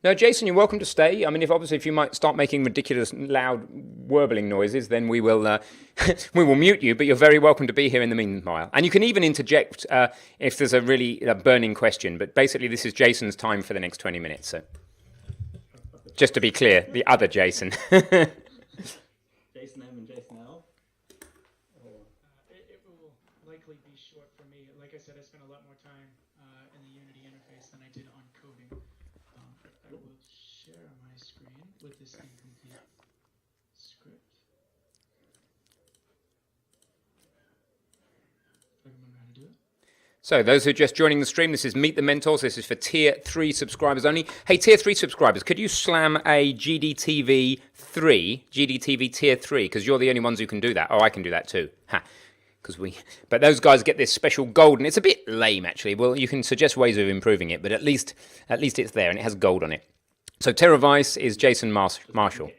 No, Jason, you're welcome to stay. I mean, if you might start making ridiculous, loud, warbling noises, then we will we will mute you. But you're very welcome to be here in the meanwhile. And you can even interject if there's a really burning question. But basically, this is Jason's time for the next 20 minutes. So, just to be clear, the other Jason. Jason M and Jason L. It will likely be short for me. Like I said, I spent a lot more time in the Unity interface than I did on coding. I will share my screen with this incomplete script. I remember how to do it. So those who are just joining the stream, this is Meet the Mentors. This is for Tier 3 subscribers only. Hey, Tier 3 subscribers, could you slam a GDTV 3, GDTV Tier 3, because you're the only ones who can do that. Oh, I can do that too. Ha. But those guys get this special gold, and it's a bit lame, actually. Well, you can suggest ways of improving it, but at least it's there, and it has gold on it. So Terravice is Jason Marshall.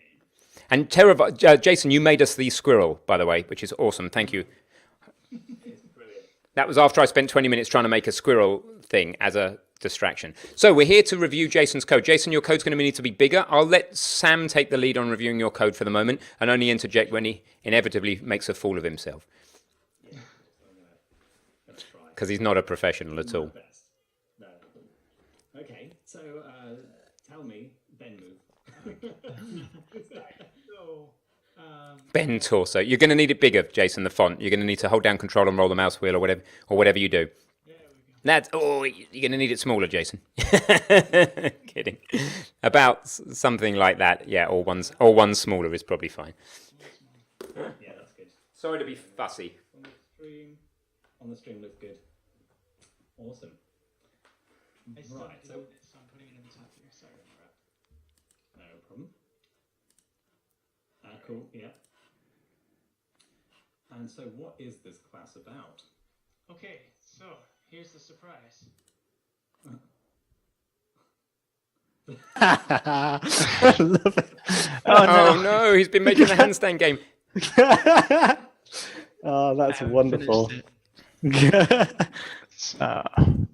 And Jason, you made us the squirrel, by the way, which is awesome. Thank you. That was after I spent 20 minutes trying to make a squirrel thing as a distraction. So we're here to review Jason's code. Jason, your code's going to need to be bigger. I'll let Sam take the lead on reviewing your code for the moment and only interject when he inevitably makes a fool of himself. Because he's not a professional at all. No. Okay, so tell me, Ben move. So, Ben Torso. You're going to need it bigger, Jason, the font. You're going to need to hold down control and roll the mouse wheel or whatever you do. there we go. You're going to need it smaller, Jason. Kidding. About something like that. Yeah, or one smaller is probably fine. Yeah, that's good. Sorry to be fussy. On the stream looks good. Awesome. I still Right, have to so do it, so I'm putting it in the top here. Sorry about that. no problem. Cool, yeah. And so what is this class about? Okay, so here's the surprise. I love it. Oh no, he's been making the handstand game. Oh, that's haven't wonderful.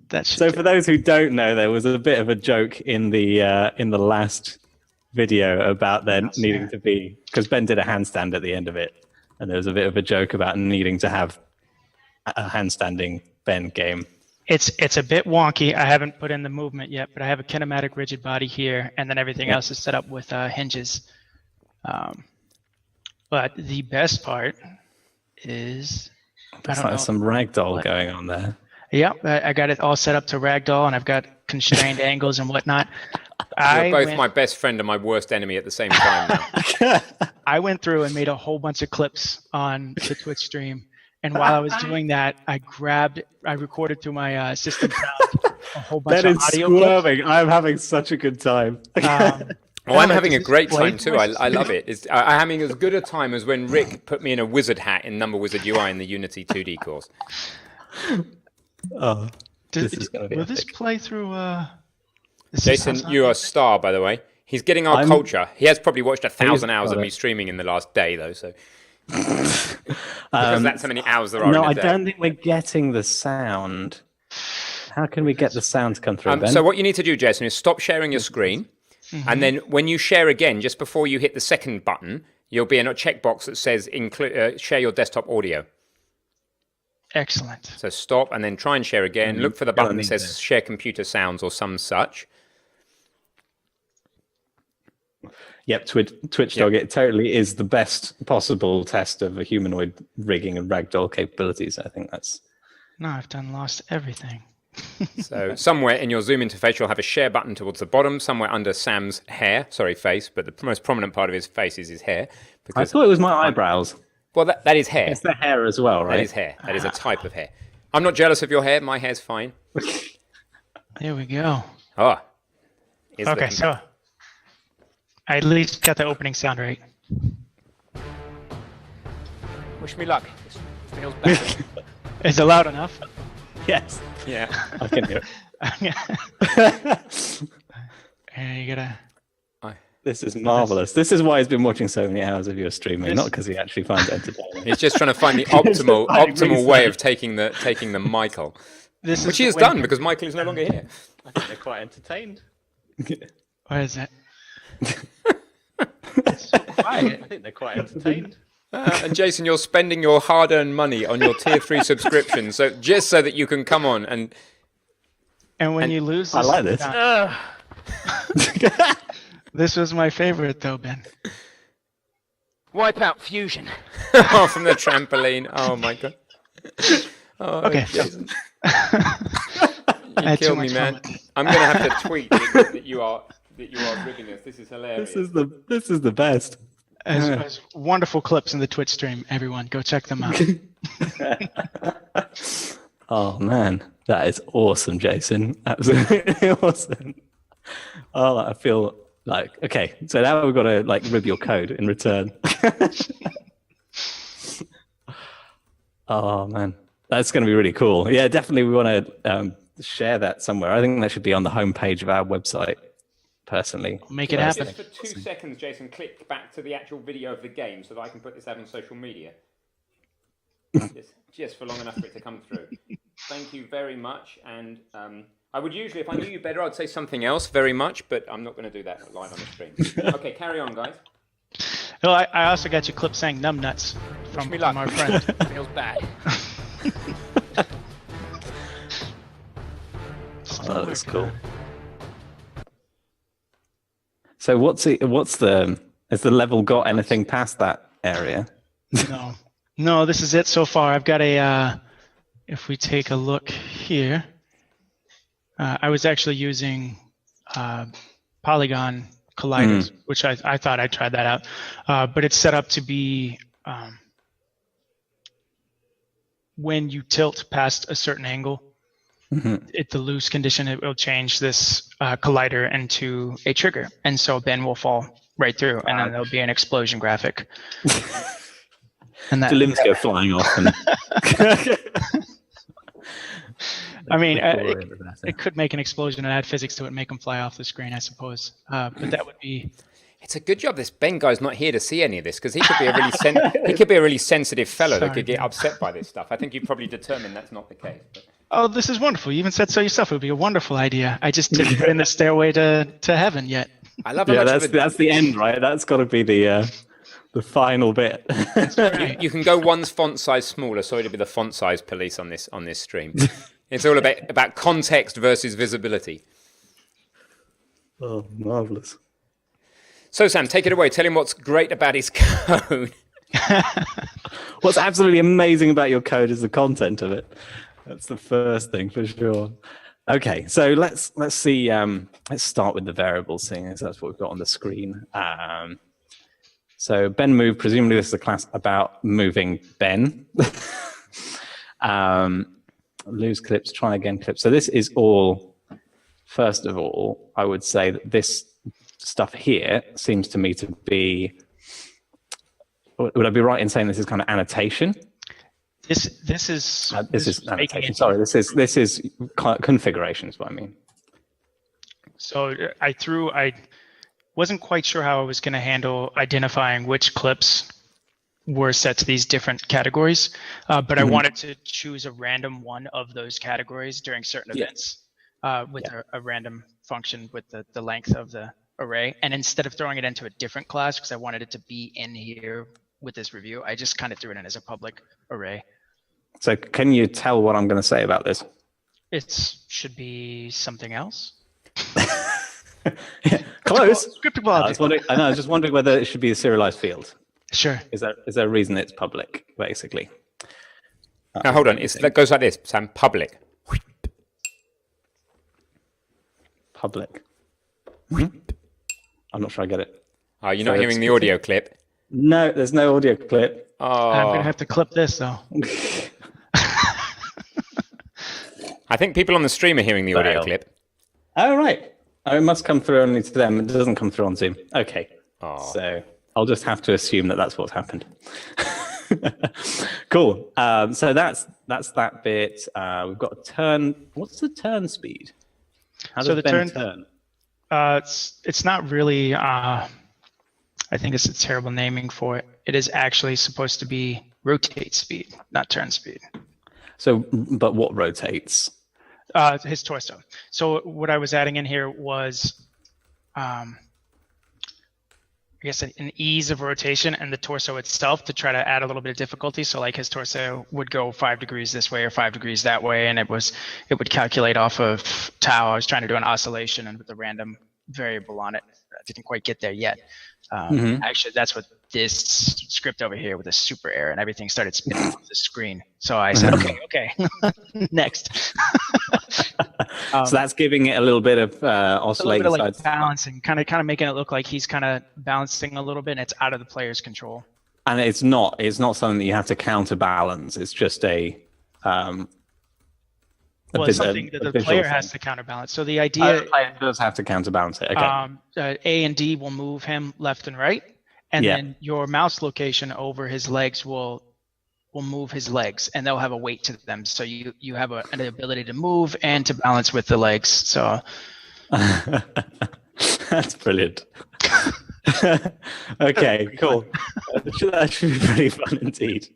That's So for those who don't know, there was a bit of a joke in the last video about there needing to be, because Ben did a handstand at the end of it, and there was a bit of a joke about needing to have a handstanding Ben game. it's a bit wonky. I haven't put in the movement yet, but I have a kinematic rigid body here, and then everything else is set up with hinges. But the best part is There's like some ragdoll going on there. yeah, I got it all set up to ragdoll, and I've got constrained angles and whatnot. You're both my best friend and my worst enemy at the same time now. I went through and made a whole bunch of clips on the Twitch stream. And while I was doing that, I recorded to my system sound a whole bunch That of is audio squirming. I'm having such a good time. clips. Oh, I'm having a just great play time too. voices. I love it. I'm having as good a time as when Rick put me in a wizard hat in Number Wizard UI in the Unity 2D course. Oh, Does- this is gonna be will this epic. play through? Jason, you're a star, by the way. He's getting our culture. He has probably watched 1,000 hours of me streaming in the last day, though. So because that's how many hours there are No, in a I day. don't think we're getting the sound. How can we get the sound to come through, Ben? So what you need to do, Jason, is stop sharing your screen. And then when you share again, just before you hit the second button, you'll be in a checkbox that says share your desktop audio. Excellent. So stop and then try and share again. Look for the button that says share computer sounds or some such. Yep, Twitch Dog, it totally is the best possible test of a humanoid rigging and ragdoll capabilities. I think that's... No, I've lost everything. So somewhere in your Zoom interface, you'll have a share button towards the bottom, somewhere under Sam's face, but the most prominent part of his face is his hair. I Because, thought it was my eyebrows. well, that is hair. It's the hair as well, right? That is hair. That is a type of hair. I'm not jealous of your hair. My hair's fine. There we go. Oh. Okay, so I at least got the opening sound right. Wish me luck. This feels bad. Is it loud enough? Yes, Yeah. I can hear it. And you gotta. This is marvelous. This is why he's been watching so many hours of your streaming, not because he actually finds it entertaining. He's just trying to find the optimal way of taking the Michael, This which is he has the way- done because Michael is no longer here. I think they're quite entertained. What is it? It's so quiet. I think they're quite entertained. And Jason, you're spending your hard-earned money on your tier 3 subscription, so just so that you can come on and And when you lose, I like this. This was my favorite, though, Ben. Wipe out fusion. oh, from the trampoline. Oh my god. Oh, Okay. Jason, I you had too killed me, much man. fun with it. I'm gonna have to tweet that you are rigging this. This is hilarious. This is the best. There's wonderful clips in the Twitch stream. Everyone, go check them out. Oh man, that is awesome, Jason. Absolutely awesome. Oh, I feel like okay. So now we've got to like rib your code in return. Oh man, that's going to be really cool. Yeah, definitely. We want to share that somewhere. I think that should be on the homepage of our website. Personally, Make it happen. Just for 2 seconds, Jason, click back to the actual video of the game so that I can put this out on social media. just for long enough for it to come through. Thank you very much. And I would usually, if I knew you better, I'd say something else very much, but I'm not going to do that live on the stream. Okay, carry on, guys. Oh, I also got you clip saying numbnuts from our friend. Feels bad. oh, that's cool. So has the level got anything past that area? No, this is it so far. I've got if we take a look here, I was actually using polygon colliders, which I thought I'd try that out. But it's set up to be when you tilt past a certain angle, the loose condition, it will change this collider into a trigger. And so Ben will fall right through, and then there'll be an explosion graphic. And that, The limbs go flying off. And I mean, it could make an explosion and add physics to it and make them fly off the screen, I suppose. But that would be... It's a good job this Ben guy's not here to see any of this, because he could be a really sensitive fellow that could get upset by this stuff. I think you've probably determined that's not the case. But... Oh, this is wonderful. You even said so yourself. It would be a wonderful idea. I just didn't put in the stairway to heaven yet. I love that's the end, right? That's got to be the final bit. You can go one font size smaller. Sorry to be the font size police on this stream. It's all about context versus visibility. Oh, marvelous. So Sam, take it away. Tell him what's great about his code. What's absolutely amazing about your code is the content of it. That's the first thing for sure. Okay, so let's see. Let's start with the variables, seeing as that's what we've got on the screen. So Ben move, presumably this is a class about moving Ben. Lose clips, try again clips. So this is all, first of all, I would say that this stuff here seems to me to be, would I be right in saying this is kind of annotation? This is annotation. Sorry, this is configuration is what I mean. So I wasn't quite sure how I was going to handle identifying which clips were set to these different categories, but I wanted to choose a random one of those categories during certain events with a random function with the length of the array. And instead of throwing it into a different class, because I wanted it to be in here with this review, I just kind of threw it in as a public array. So can you tell what I'm going to say about this? It should be something else. Close. Scriptable I object. was just wondering whether it should be a serialized field. Sure. Is there a reason it's public, basically? Now hold on, that goes like this, Sam. Public. Public. I'm not sure I get it. Oh, you're not hearing the audio clip? No, there's no audio clip. Oh, I'm gonna have to clip this though. I think people on the stream are hearing the audio Fail. clip. Oh, right. Oh, it must come through only to them. It doesn't come through on Zoom. Okay. Oh. So I'll just have to assume that that's what's happened. Cool. So that's that bit. We've got a turn. What's the turn speed? How does Ben turn? It's not really. I think it's a terrible naming for it. It is actually supposed to be rotate speed, not turn speed. So, but what rotates? His torso. So what I was adding in here was I guess an ease of rotation and the torso itself to try to add a little bit of difficulty. So like his torso would go 5 degrees this way or 5 degrees that way, and it would calculate off of tau. I was trying to do an oscillation and with a random variable on it. I didn't quite get there yet. Actually, that's what this script over here with a super error and everything started spinning off the screen. So I said, okay, next. So that's giving it a little bit of oscillating a little bit of sides. balancing, kind of making it look like he's kind of balancing a little bit, and it's out of the player's control. And it's not something that you have to counterbalance. It's just It's something that the player has to counterbalance. So the idea the player does have to counterbalance it. Okay. A and D will move him left and right, and then your mouse location over his legs will move his legs, and they'll have a weight to them. So you have an ability to move and to balance with the legs. So that's brilliant. Okay, cool. That should be pretty fun indeed.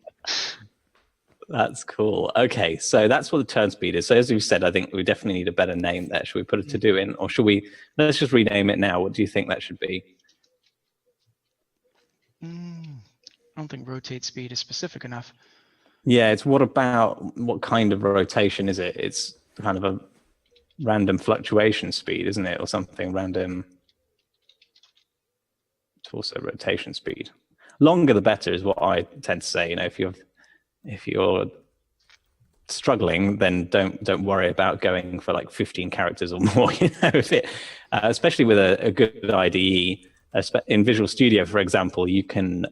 That's cool. Okay, so that's what the turn speed is. So as we've said, I think we definitely need a better name there. Should we put a to-do in, or should we? Let's just rename it now. What do you think that should be? I don't think rotate speed is specific enough. Yeah, it's what kind of rotation is it? It's kind of a random fluctuation speed, isn't it? Or something random torso rotation speed. Longer the better is what I tend to say. If you're struggling, then don't worry about going for like 15 characters or more. Especially with a good IDE. In Visual Studio, for example, you can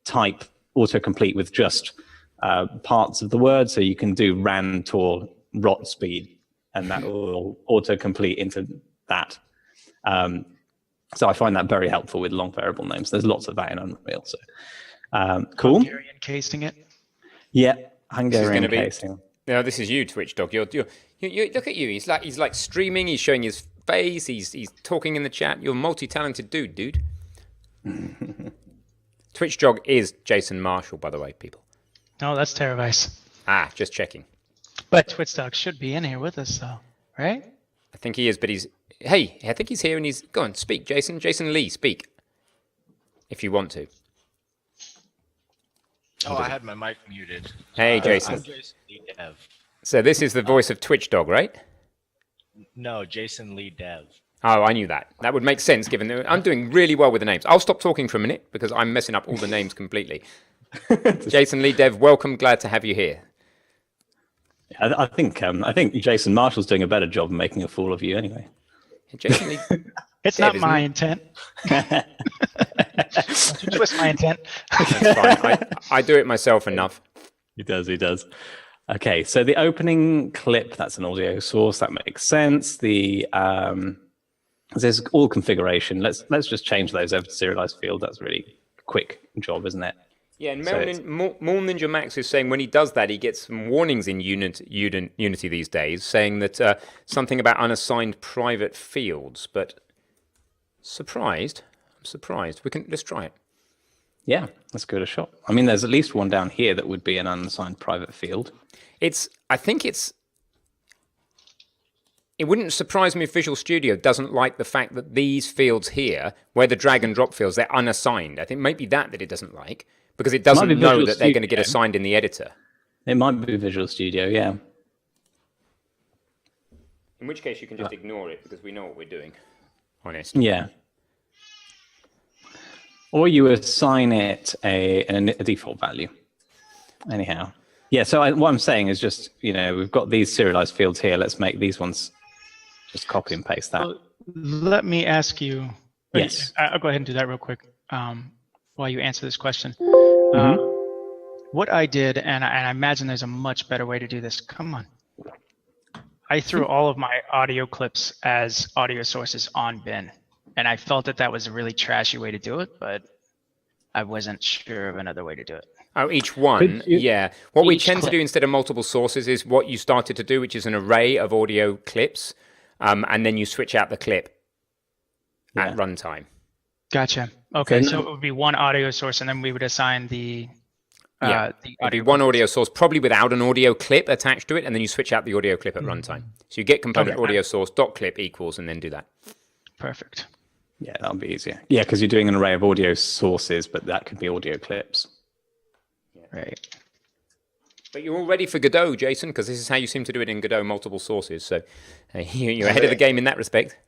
type autocomplete with just parts of the word. So you can do ran, tor, rot speed, and that will autocomplete into that. So I find that very helpful with long variable names. There's lots of that in Unreal. So cool. Hungarian casing it. Yeah, Hungarian casing. No, this is you, Twitch Dog. You look at you. He's like streaming. He's showing his face. He's talking in the chat. You're a multi-talented dude. Twitch Dog is Jason Marshall, by the way, people. No, that's Teravice. Just checking. But Twitch Dog should be in here with us, though, right? I think he is, but I think he's here and he's... Go on, speak, Jason. Jason Lee, speak. If you want to. Oh, I had my mic muted. Hey, Jason. I'm Jason Lee Dev. So this is the voice of Twitch Dog, right? No, Jason Lee Dev. Oh, I knew that. That would make sense, given that I'm doing really well with the names. I'll stop talking for a minute because I'm messing up all the names completely. Jason Lee Dev, welcome. Glad to have you here. I think Jason Marshall's doing a better job of making a fool of you anyway. Jason Lee... It's not my intent. Don't you twist my intent. That's fine. I do it myself enough. He does. Okay, so the opening clip, that's an audio source. That makes sense. There's all configuration. Let's just change those over to serialized field. That's really a quick job, isn't it? Yeah, and Mole Ninja Max is saying when he does that, he gets some warnings in Unity these days, saying that something about unassigned private fields. But I'm surprised. Let's try it. Yeah, let's give it a shot. I mean, there's at least one down here that would be an unassigned private field. It wouldn't surprise me if Visual Studio doesn't like the fact that these fields here, where the drag and drop fields, they're unassigned. I think maybe that it doesn't like, because it doesn't know that they're going to get assigned in the editor. It might be Visual Studio, yeah. In which case you can just ignore it, because we know what we're doing. Honest. Yeah. Or you assign it a default value. Anyhow. Yeah, so what I'm saying is just, we've got these serialized fields here. Let's make these ones, just copy and paste that. Well, let me ask you. Yes. I'll go ahead and do that real quick while you answer this question. What I did, and I imagine there's a much better way to do this. Come on. I threw all of my audio clips as audio sources on bin. And I felt that was a really trashy way to do it, but I wasn't sure of another way to do it. Oh, each one, yeah. What we tend to do instead of multiple sources is what you started to do, which is an array of audio clips, and then you switch out the clip at runtime. Gotcha. Okay, so it would be one audio source, and then we would assign the it'd be one audio source, probably without an audio clip attached to it, and then you switch out the audio clip at runtime. So you get component audio source dot clip equals, and then do that. Perfect. Yeah, that'll be easier. Yeah, because you're doing an array of audio sources, but that could be audio clips. Right. But you're all ready for Godot, Jason, because this is how you seem to do it in Godot, multiple sources. So you're ahead of the game in that respect.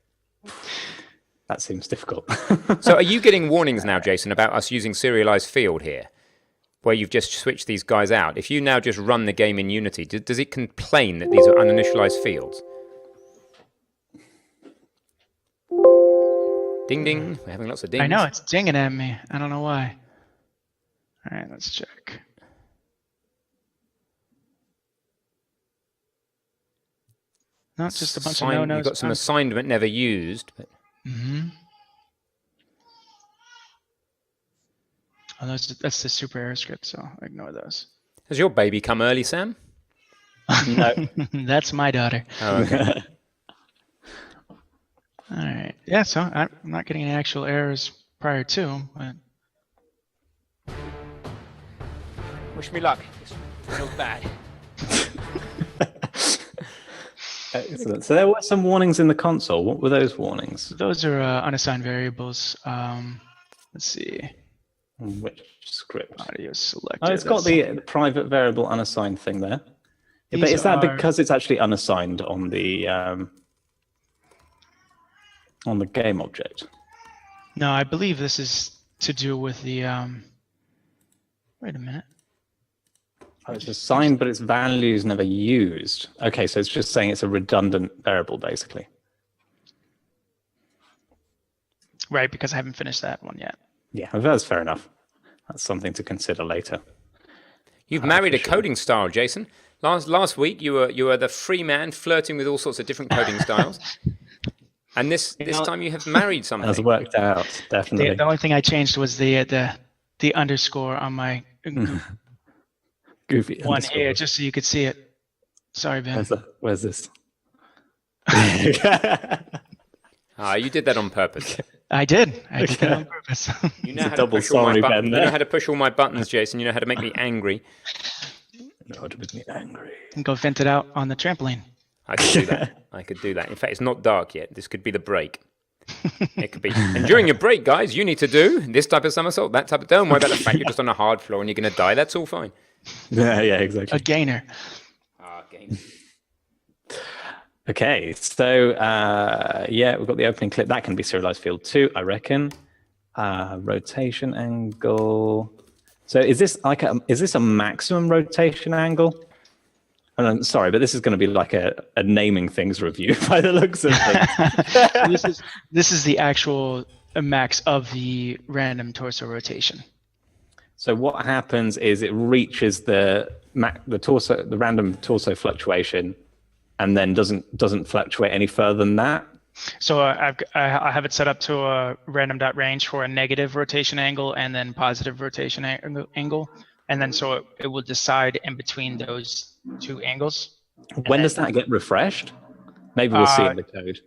That seems difficult. So are you getting warnings now, Jason, about us using serialized field here, where you've just switched these guys out? If you now just run the game in Unity, does it complain that these are uninitialized fields? Ding, ding. We're having lots of dings. I know, it's dinging at me. I don't know why. All right, let's check. No, it's just a bunch of no-nos. You've got some assigned but never used. But... Oh, that's the super error script, so ignore those. Has your baby come early, Sam? No. That's my daughter. Oh, okay. All right. Yeah, so I'm not getting any actual errors prior to, but... Wish me luck. This feels bad. Excellent. So there were some warnings in the console. What were those warnings? Those are unassigned variables. Let's see. Which script? Audio selected. Oh, it's got the private variable unassigned thing there. Yeah, but is that because it's actually unassigned on the game object? No, I believe this is to do with the. Wait a minute. Oh, it's assigned, but its value is never used. Okay, so it's just saying it's a redundant variable, basically. Right, because I haven't finished that one yet. Yeah, that's fair enough. That's something to consider later. You've married a coding style, Jason. Last week you were the free man flirting with all sorts of different coding styles, and this time you have married something. Has worked out, definitely. The only thing I changed was the underscore on my Goofy one underscore. here, just so you could see it. Sorry, Ben. Where's this? You did that on purpose. I did. I did that on purpose. You know how to double push all my sorry, buttons. Ben, You there. know how to push all my buttons, Jason. You know how to make me angry. No, it would be angry. And go vent it out on the trampoline. I could do that. I could do that. In fact, it's not dark yet. This could be the break. It could be. And during your break, guys, you need to do this type of somersault, that type of. Don't worry about the fact you're just on a hard floor and you're going to die. That's all fine. Yeah, exactly. A gainer. Gainer. Okay, so we've got the opening clip. That can be serialized field too, I reckon. Rotation angle. So is this a maximum rotation angle? I'm sorry, but this is going to be like a naming things review by the looks of things. This is the actual max of the random torso rotation. So what happens is it reaches the random torso fluctuation, and then doesn't fluctuate any further than that. So I have it set up to a random.range for a negative rotation angle and then positive rotation angle, and then so it will decide in between those two angles. When does that get refreshed? Maybe we'll see in the code.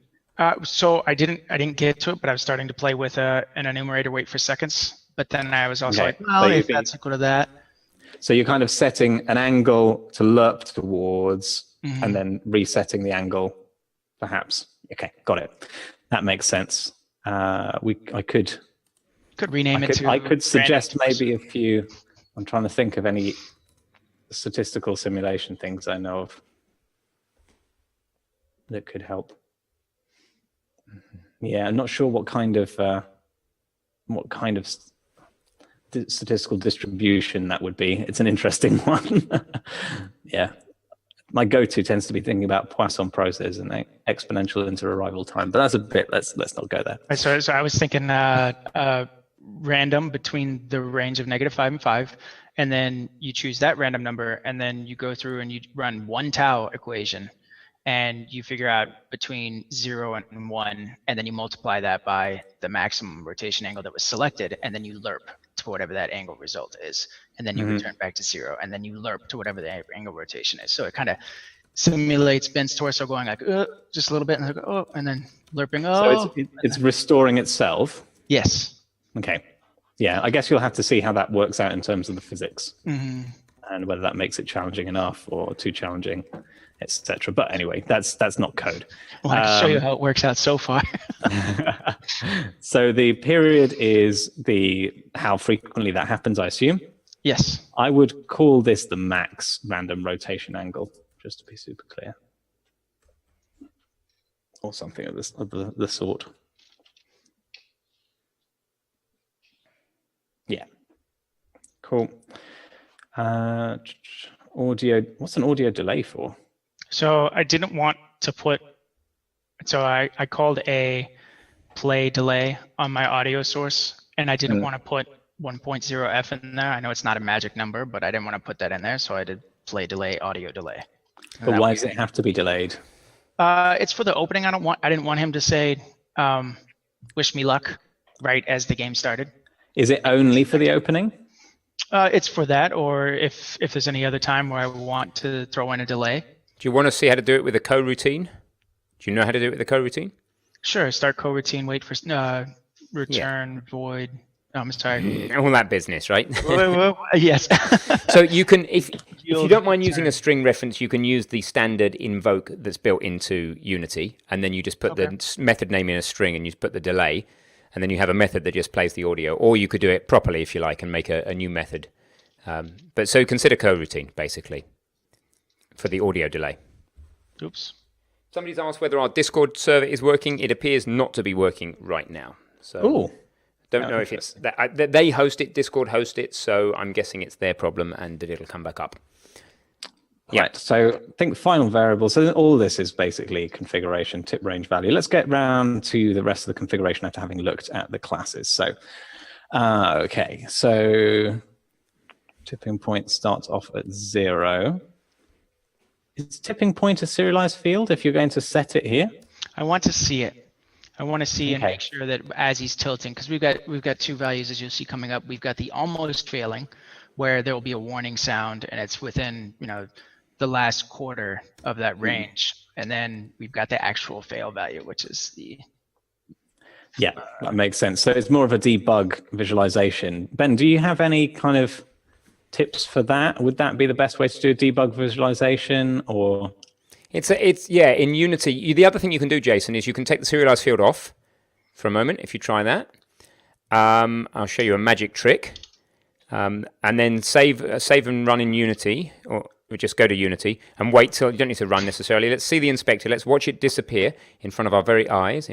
So I didn't get to it, but I was starting to play with an enumerator wait for seconds. But then I was also if that's equal to that. So you're kind of setting an angle to lerp towards, and then resetting the angle, perhaps. Okay, got it. That makes sense. I could rename it to. I could suggest maybe a few. I'm trying to think of any statistical simulation things I know of that could help. Yeah, I'm not sure what kind of statistical distribution that would be. It's an interesting one. Yeah. My go-to tends to be thinking about Poisson process and exponential inter-arrival time, but that's a bit. Let's not go there. So I was thinking random between the range of -5 and 5, and then you choose that random number, and then you go through and you run one tau equation, and you figure out between 0 and 1, and then you multiply that by the maximum rotation angle that was selected, and then you lerp to whatever that angle result is, and then you return back to 0, and then you lerp to whatever the angle rotation is. So it kind of simulates Ben's torso going like just a little bit, and then and then lerping. So it's restoring itself. Yes. Okay. Yeah, I guess you'll have to see how that works out in terms of the physics, and whether that makes it challenging enough or too challenging. etc. But anyway, that's not code. Well, I can show you how it works out so far. So the period is how frequently that happens, I assume. Yes. I would call this the max random rotation angle, just to be super clear. Or something of the sort. Yeah. Cool. Audio. What's an audio delay for? So I didn't want to put, so I called a play delay on my audio source, and I didn't want to put 1.0f in there. I know it's not a magic number, but I didn't want to put that in there, so I did play delay, audio delay. But why does it have to be delayed? It's for the opening. I didn't want him to say, wish me luck, right as the game started. Is it only for the opening? It's for that, or if there's any other time where I want to throw in a delay. Do you want to see how to do it with a coroutine? Do you know how to do it with a coroutine? Sure. Start coroutine. Wait for return void. I'm sorry. All that business, right? Yes. So you can, if you don't mind using a string reference, you can use the standard invoke that's built into Unity, and then you just put the method name in a string, and you put the delay, and then you have a method that just plays the audio. Or you could do it properly if you like, and make a new method. But so consider coroutine basically for the audio delay. Oops. Somebody's asked whether our Discord server is working. It appears not to be working right now. So don't know if it's that they host it, Discord host it, so I'm guessing it's their problem and that it'll come back up. Yeah. Right, so I think final variable. So all this is basically configuration, tip range value. Let's get round to the rest of the configuration after having looked at the classes. So, okay, so tipping point starts off at 0. Is tipping point a serialized field if you're going to set it here? I want to see it. I want to see and make sure that as he's tilting, because we've got two values as you'll see coming up. We've got the almost failing, where there will be a warning sound, and it's within the last quarter of that range, and then we've got the actual fail value, which is the. Yeah, that makes sense. So it's more of a debug visualization. Ben, do you have any kind of tips for that? Would that be the best way to do a debug visualization, or? It's in Unity. The other thing you can do, Jason, is you can take the serialized field off for a moment. If you try that, I'll show you a magic trick, and then save and run in Unity, or just go to Unity and wait till you don't need to run necessarily. Let's see the inspector. Let's watch it disappear in front of our very eyes.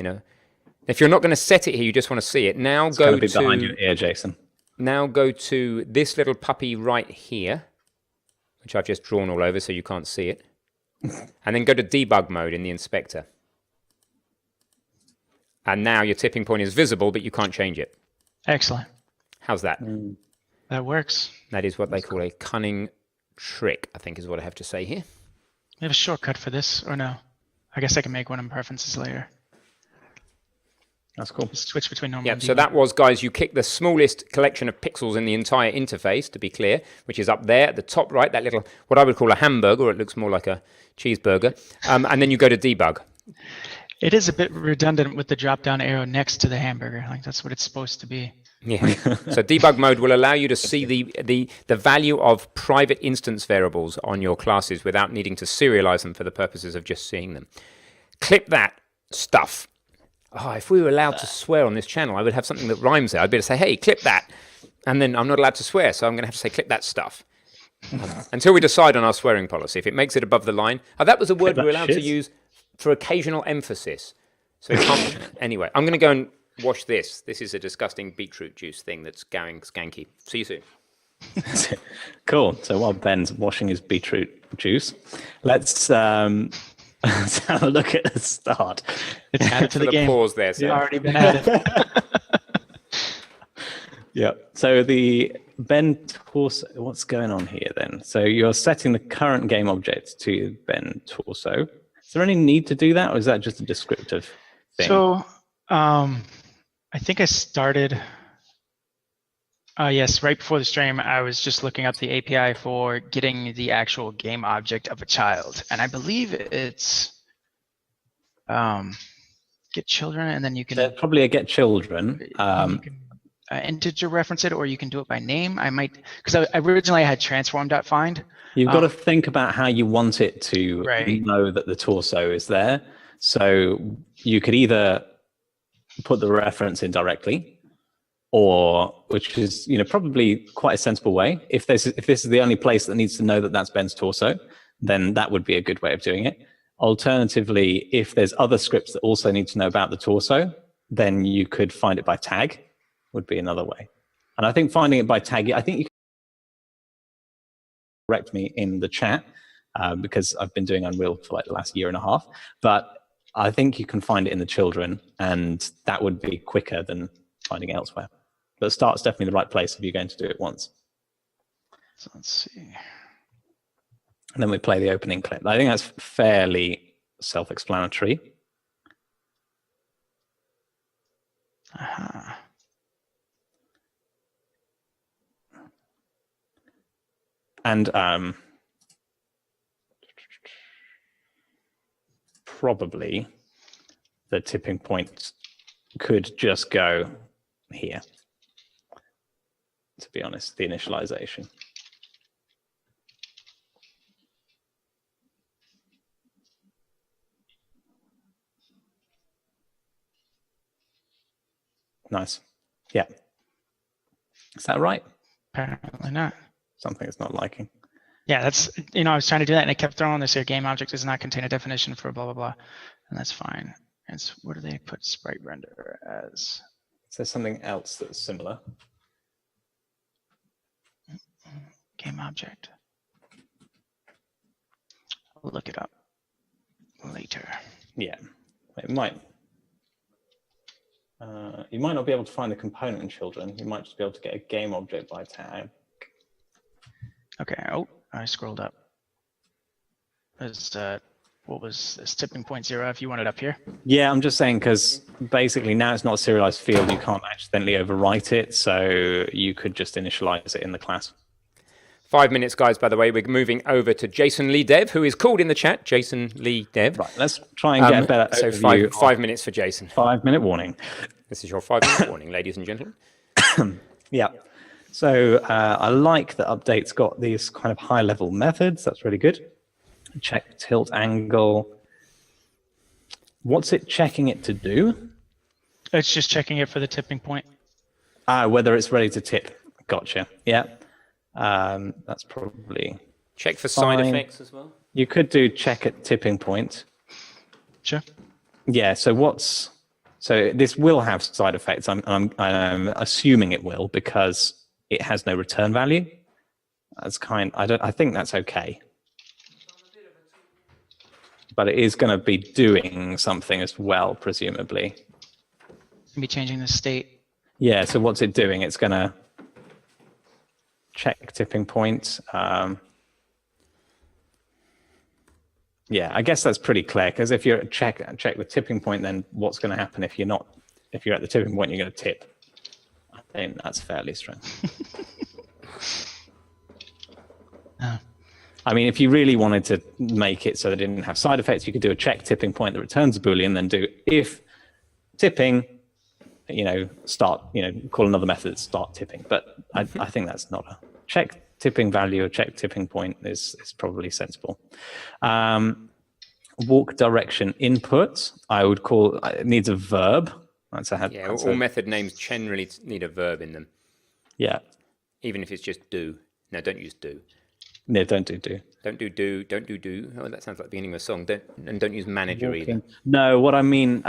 If you're not going to set it here, you just want to see it. Now go to behind your ear, Jason. Now go to this little puppy right here, which I've just drawn all over so you can't see it. And then go to debug mode in the inspector. And now your tipping point is visible, but you can't change it. Excellent. How's that? That works. That is what they call a cunning trick, I think is what I have to say here. We have a shortcut for this, or no? I guess I can make one in preferences later. That's cool. Just switch between normal and so that was, guys, you kick the smallest collection of pixels in the entire interface, to be clear, which is up there at the top right, that little, what I would call a hamburger, or it looks more like a cheeseburger, and then you go to debug. It is a bit redundant with the drop-down arrow next to the hamburger. Like that's what it's supposed to be. Yeah. So debug mode will allow you to see the value of private instance variables on your classes without needing to serialize them for the purposes of just seeing them. Clip that stuff. Oh, if we were allowed to swear on this channel, I would have something that rhymes there. I'd be able to say, hey, clip that. And then I'm not allowed to swear, so I'm going to have to say, clip that stuff. Until we decide on our swearing policy. If it makes it above the line. Oh, that was a word we were allowed to use for occasional emphasis. So anyway, I'm going to go and wash this. This is a disgusting beetroot juice thing that's going skanky. See you soon. Cool. So while Ben's washing his beetroot juice, let's have a look at the start. It's added to the game. Pause there. It's already been added. Yep. So the Ben torso, what's going on here then? So you're setting the current game object to Ben torso. Is there any need to do that, or is that just a descriptive thing? So I think I started, yes, right before the stream, I was just looking up the API for getting the actual game object of a child. And I believe it's get children, and then you can... There's probably a get children. integer reference it, or you can do it by name. I might, because I originally had transform.find. You've got to think about how you want it to Right. know that the torso is there. So you could either put the reference in directly, or which is probably quite a sensible way. If this is the only place that needs to know that that's Ben's torso, then that would be a good way of doing it. Alternatively, if there's other scripts that also need to know about the torso, then you could find it by tag, would be another way. And I think finding it by tag, I think you can correct me in the chat, because I've been doing Unreal for like the last year and a half, but I think you can find it in the children, and that would be quicker than finding elsewhere. But start's definitely the right place if you're going to do it once. So let's see. And then we play the opening clip. I think that's fairly self-explanatory. Uh-huh. And probably the tipping point could just go here, to be honest, the initialization. Nice. Yeah. Is that right? Apparently not. Something it's not liking. Yeah, that's, I was trying to do that and it kept throwing this here, game object does not contain a definition for blah, blah, blah. And that's fine. It's, what do they put sprite render as? Is there something else that's similar? Game object. I'll look it up later. Yeah, it might. You might not be able to find the component in children. You might just be able to get a game object by tag. Okay, oh, I scrolled up. There's, what was this, tipping point 0 if you want it up here? Yeah, I'm just saying because basically now it's not a serialized field. You can't accidentally overwrite it, so you could just initialize it in the class. 5 minutes, guys, by the way. We're moving over to Jason Lee Dev, who is called in the chat, Jason Lee Dev. Right, let's try and get a better So overview. 5 minutes for Jason. 5 minute warning. This is your 5 minute warning, ladies and gentlemen. Yeah. So I like that update's got these kind of high level methods. That's really good. Check tilt angle. What's it checking it to do? It's just checking it for the tipping point. Whether it's ready to tip. Gotcha. Yeah. That's probably Check for side fine. effects as well. You could do check at tipping point. Sure. Yeah. So this will have side effects. I'm assuming it will because it has no return value. I think that's okay. But it is going to be doing something as well, presumably. Be changing the state. Yeah. So what's it doing? It's going to check tipping point. Yeah, I guess that's pretty clear because if you're check the tipping point, then what's going to happen if you're at the tipping point, you're going to tip. I think that's fairly strong. I mean, if you really wanted to make it so that it didn't have side effects, you could do a check tipping point that returns a Boolean, then do if tipping, start, call another method, start tipping. But I think that's not a check tipping value or check tipping point is probably sensible. Walk direction input, I would call, it needs a verb. All method names generally need a verb in them. Yeah. Even if it's just do. No, don't use do. No, don't do do. Don't do do. Don't do do. Oh, that sounds like the beginning of a song. Don't use manager either. No, what I mean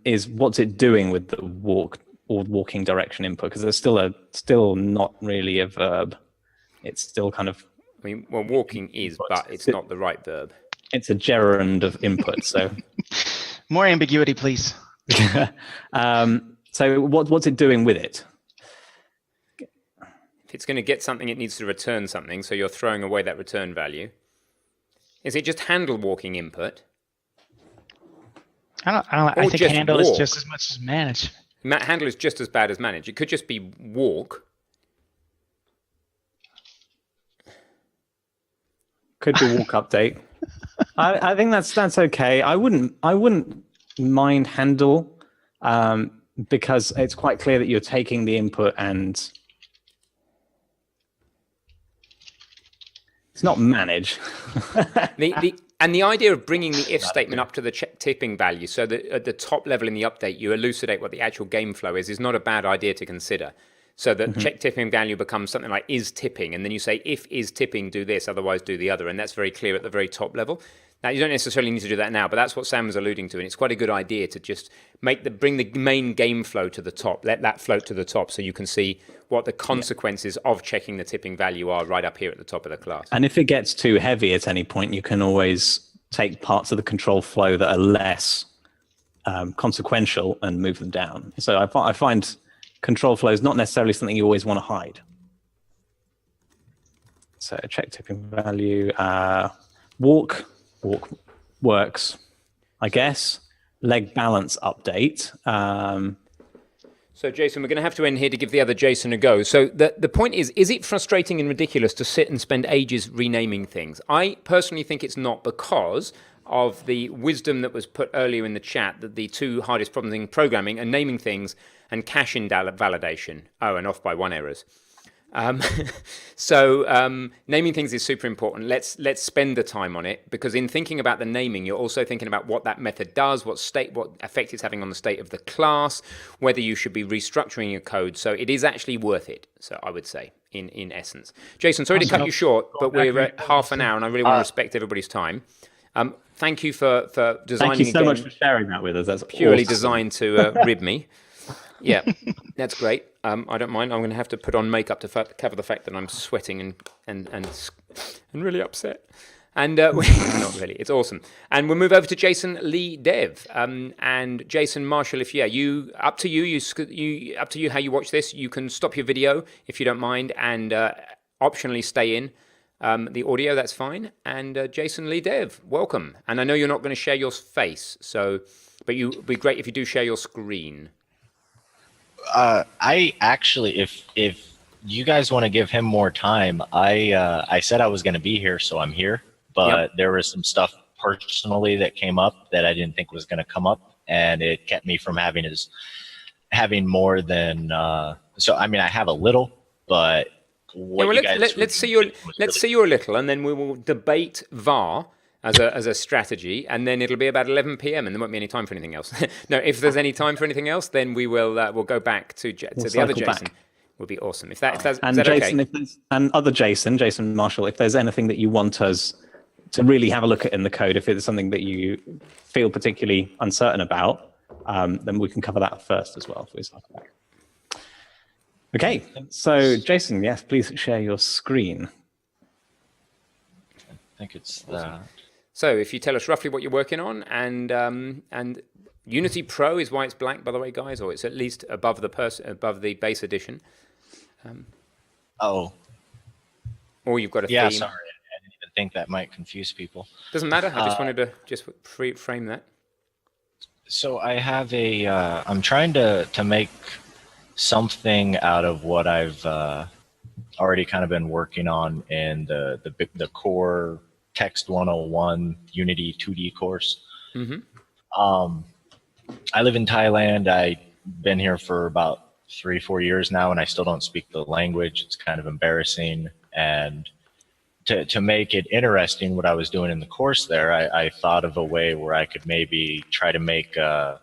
is what's it doing with the walk or walking direction input? Because there's still not really a verb. It's still kind of. I mean, well, walking is, but it's not the right verb. It's a gerund of input. So. More ambiguity, please. So what's it doing with it? If it's going to get something, it needs to return something. So you're throwing away that return value. Is it just handle walking input? I think handle is just as much as manage. Handle is just as bad as manage. It could just be walk. Could be walk update. I think that's okay. I wouldn't mind handle. because it's quite clear that you're taking the input and it's not manage. And the idea of bringing the if statement up to the tipping value, so that at the top level in the update you elucidate what the actual game flow is not a bad idea to consider. So that check tipping value becomes something like is tipping, and then you say if is tipping, do this, otherwise do the other, and that's very clear at the very top level. Now you don't necessarily need to do that now, but that's what Sam was alluding to, and it's quite a good idea to just bring the main game flow to the top, let that float to the top, so you can see what the consequences of checking the tipping value are right up here at the top of the class. And if it gets too heavy at any point, you can always take parts of the control flow that are less consequential and move them down. So I find control flow is not necessarily something you always want to hide. So check tipping value, walk works, I guess. Leg balance update. So, Jason, we're going to have to end here to give the other Jason a go. So the point is it frustrating and ridiculous to sit and spend ages renaming things? I personally think it's not, because of the wisdom that was put earlier in the chat that the two hardest problems in programming are naming things and cache invalidation. Oh, and off by one errors. Naming things is super important. Let's spend the time on it, because in thinking about the naming, you're also thinking about what that method does, what effect it's having on the state of the class, whether you should be restructuring your code. So it is actually worth it. So I would say, in essence. Jason, sorry to cut you short, but we're at half an hour, and I really want to respect everybody's time. Thank you for designing. Thank you so much for sharing that with us. That's purely awesome. designed to rib me. Yeah, that's great. I don't mind. I'm going to have to put on makeup to cover the fact that I'm sweating and really upset. And not really. It's awesome. And we'll move over to Jason Lee Dev. And Jason Marshall, up to you how you watch this. You can stop your video if you don't mind, and optionally stay in the audio. That's fine. And Jason Lee Dev, welcome. And I know you're not going to share your face, but it'd be great if you do share your screen. I actually, if you guys want to give him more time, I said I was going to be here, so I'm here. But there was some stuff personally that came up that I didn't think was going to come up, and it kept me from having more than. So I mean, I have a little, but let's see your little, and then we will debate VAR as a strategy, and then it'll be about 11 p.m. and there won't be any time for anything else. No, if there's any time for anything else, then we'll go back to the other Jason. Would be awesome. Is that Jason, okay? And other Jason Marshall, if there's anything that you want us to really have a look at in the code, if it's something that you feel particularly uncertain about, then we can cover that first as well if we cycle back. Okay, so Jason, yes, please share your screen. I think it's that. So if you tell us roughly what you're working on, and Unity Pro is why it's black, by the way, guys, or it's at least above the base edition. Or you've got a yeah, theme. sorry, I didn't even think that might confuse people. Doesn't matter. I just wanted to frame that. So I have I'm trying to make something out of what I've already kind of been working on in the core Text 101 Unity 2D course. Mm-hmm. I live in Thailand. I've been here for about 3-4 years now, and I still don't speak the language. It's kind of embarrassing. And to make it interesting, what I was doing in the course there, I thought of a way where I could maybe try to make a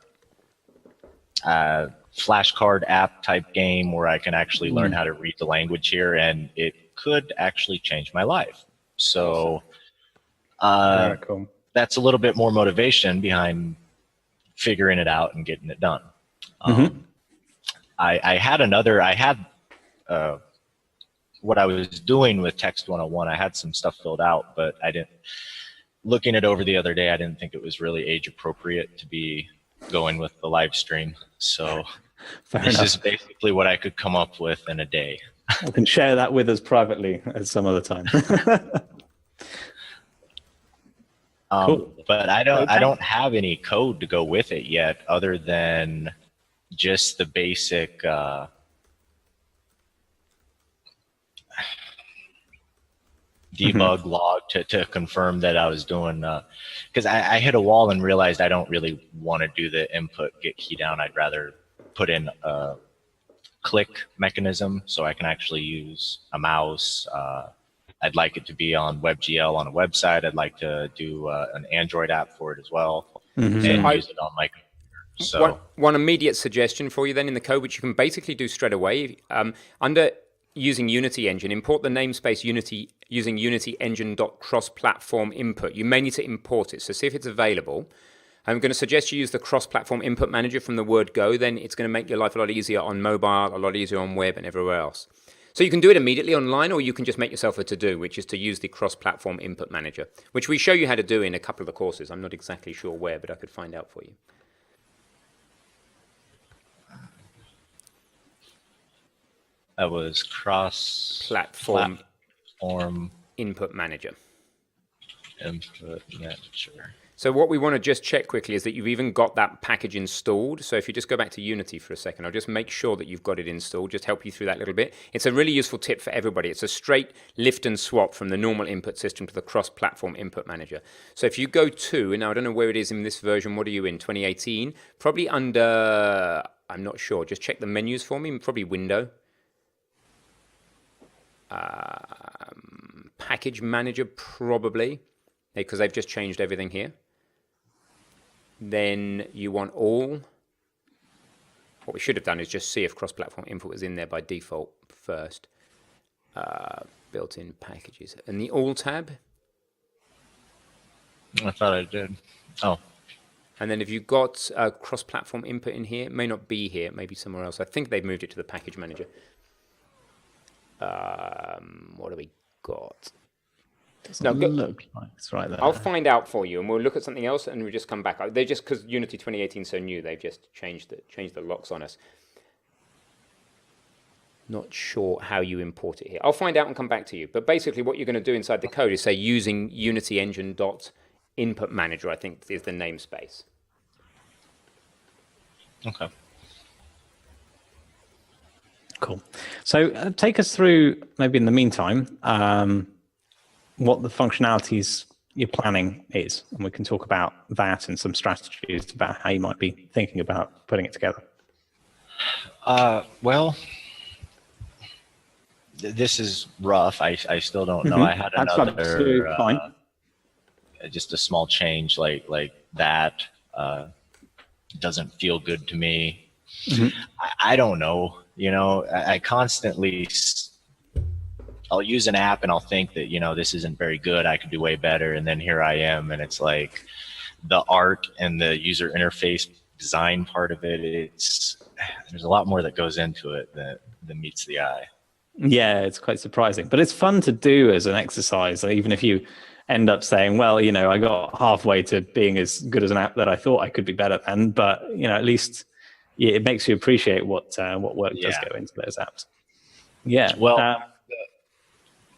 flashcard app type game where I can actually learn how to read the language here, and it could actually change my life. So Very cool. That's a little bit more motivation behind figuring it out and getting it done. I had what I was doing with Text 101. I had some stuff filled out, but looking it over the other day, I didn't think it was really age appropriate to be going with the live stream. So this is basically what I could come up with in a day. You can share that with us privately at some other time. Cool. But I don't have any code to go with it yet, other than just the basic debug log to confirm that I was doing, because I hit a wall and realized I don't really want to do the input get key down. I'd rather put in a click mechanism so I can actually use a mouse. I'd like it to be on WebGL on a website. I'd like to do an Android app for it as well, and use it on my computer. So One immediate suggestion for you then in the code, which you can basically do straight away, under using Unity Engine, import the namespace Unity using Unity Engine.cross-platform input. You may need to import it, so see if it's available. I'm going to suggest you use the cross-platform input manager from the word go. Then it's going to make your life a lot easier on mobile, a lot easier on web, and everywhere else. So you can do it immediately online, or you can just make yourself a to-do, which is to use the cross-platform input manager, which we show you how to do in a couple of the courses. I'm not exactly sure where, but I could find out for you. that was Platform input manager. Input manager. So what we want to just check quickly is that you've even got that package installed. So if you just go back to Unity for a second, I'll just make sure that you've got it installed, just help you through that little bit. It's a really useful tip for everybody. It's a straight lift and swap from the normal input system to the cross-platform input manager. So if you go to, and now I don't know where it is in this version, what are you in, 2018? Probably under, I'm not sure, just check the menus for me, probably Window. Package manager, probably, because they've just changed everything here. Then you want all. What we should have done is just see if cross-platform input was in there by default first. Built-in packages. And the all tab. I thought I did. Oh. And then if you've got cross-platform input in here, it may not be here, it may be somewhere else. I think they've moved it to the package manager. What do we got? Doesn't look like it's right there. I'll find out for you, and we'll look at something else, and we'll just come back. They just, because Unity 2018 is so new, they've just changed the locks on us. Not sure how you import it here. I'll find out and come back to you. But basically, what you're going to do inside the code is say using Unity Engine .input manager, I think is the namespace. Okay. Cool. So take us through, maybe in the meantime, what the functionalities you're planning is, and we can talk about that and some strategies about how you might be thinking about putting it together. Well, this is rough. I still don't know. I had another fine. Just a small change like that. Doesn't feel good to me. I don't know. You know, I constantly, I'll use an app and I'll think that, you know, this isn't very good. I could do way better. And then here I am. And it's like the art and the user interface design part of it. There's a lot more that goes into it than meets the eye. Yeah, it's quite surprising. But it's fun to do as an exercise, even if you end up saying, well, you know, I got halfway to being as good as an app that I thought I could be better than. But, you know, at least it makes you appreciate what work does go into those apps. Yeah. Well,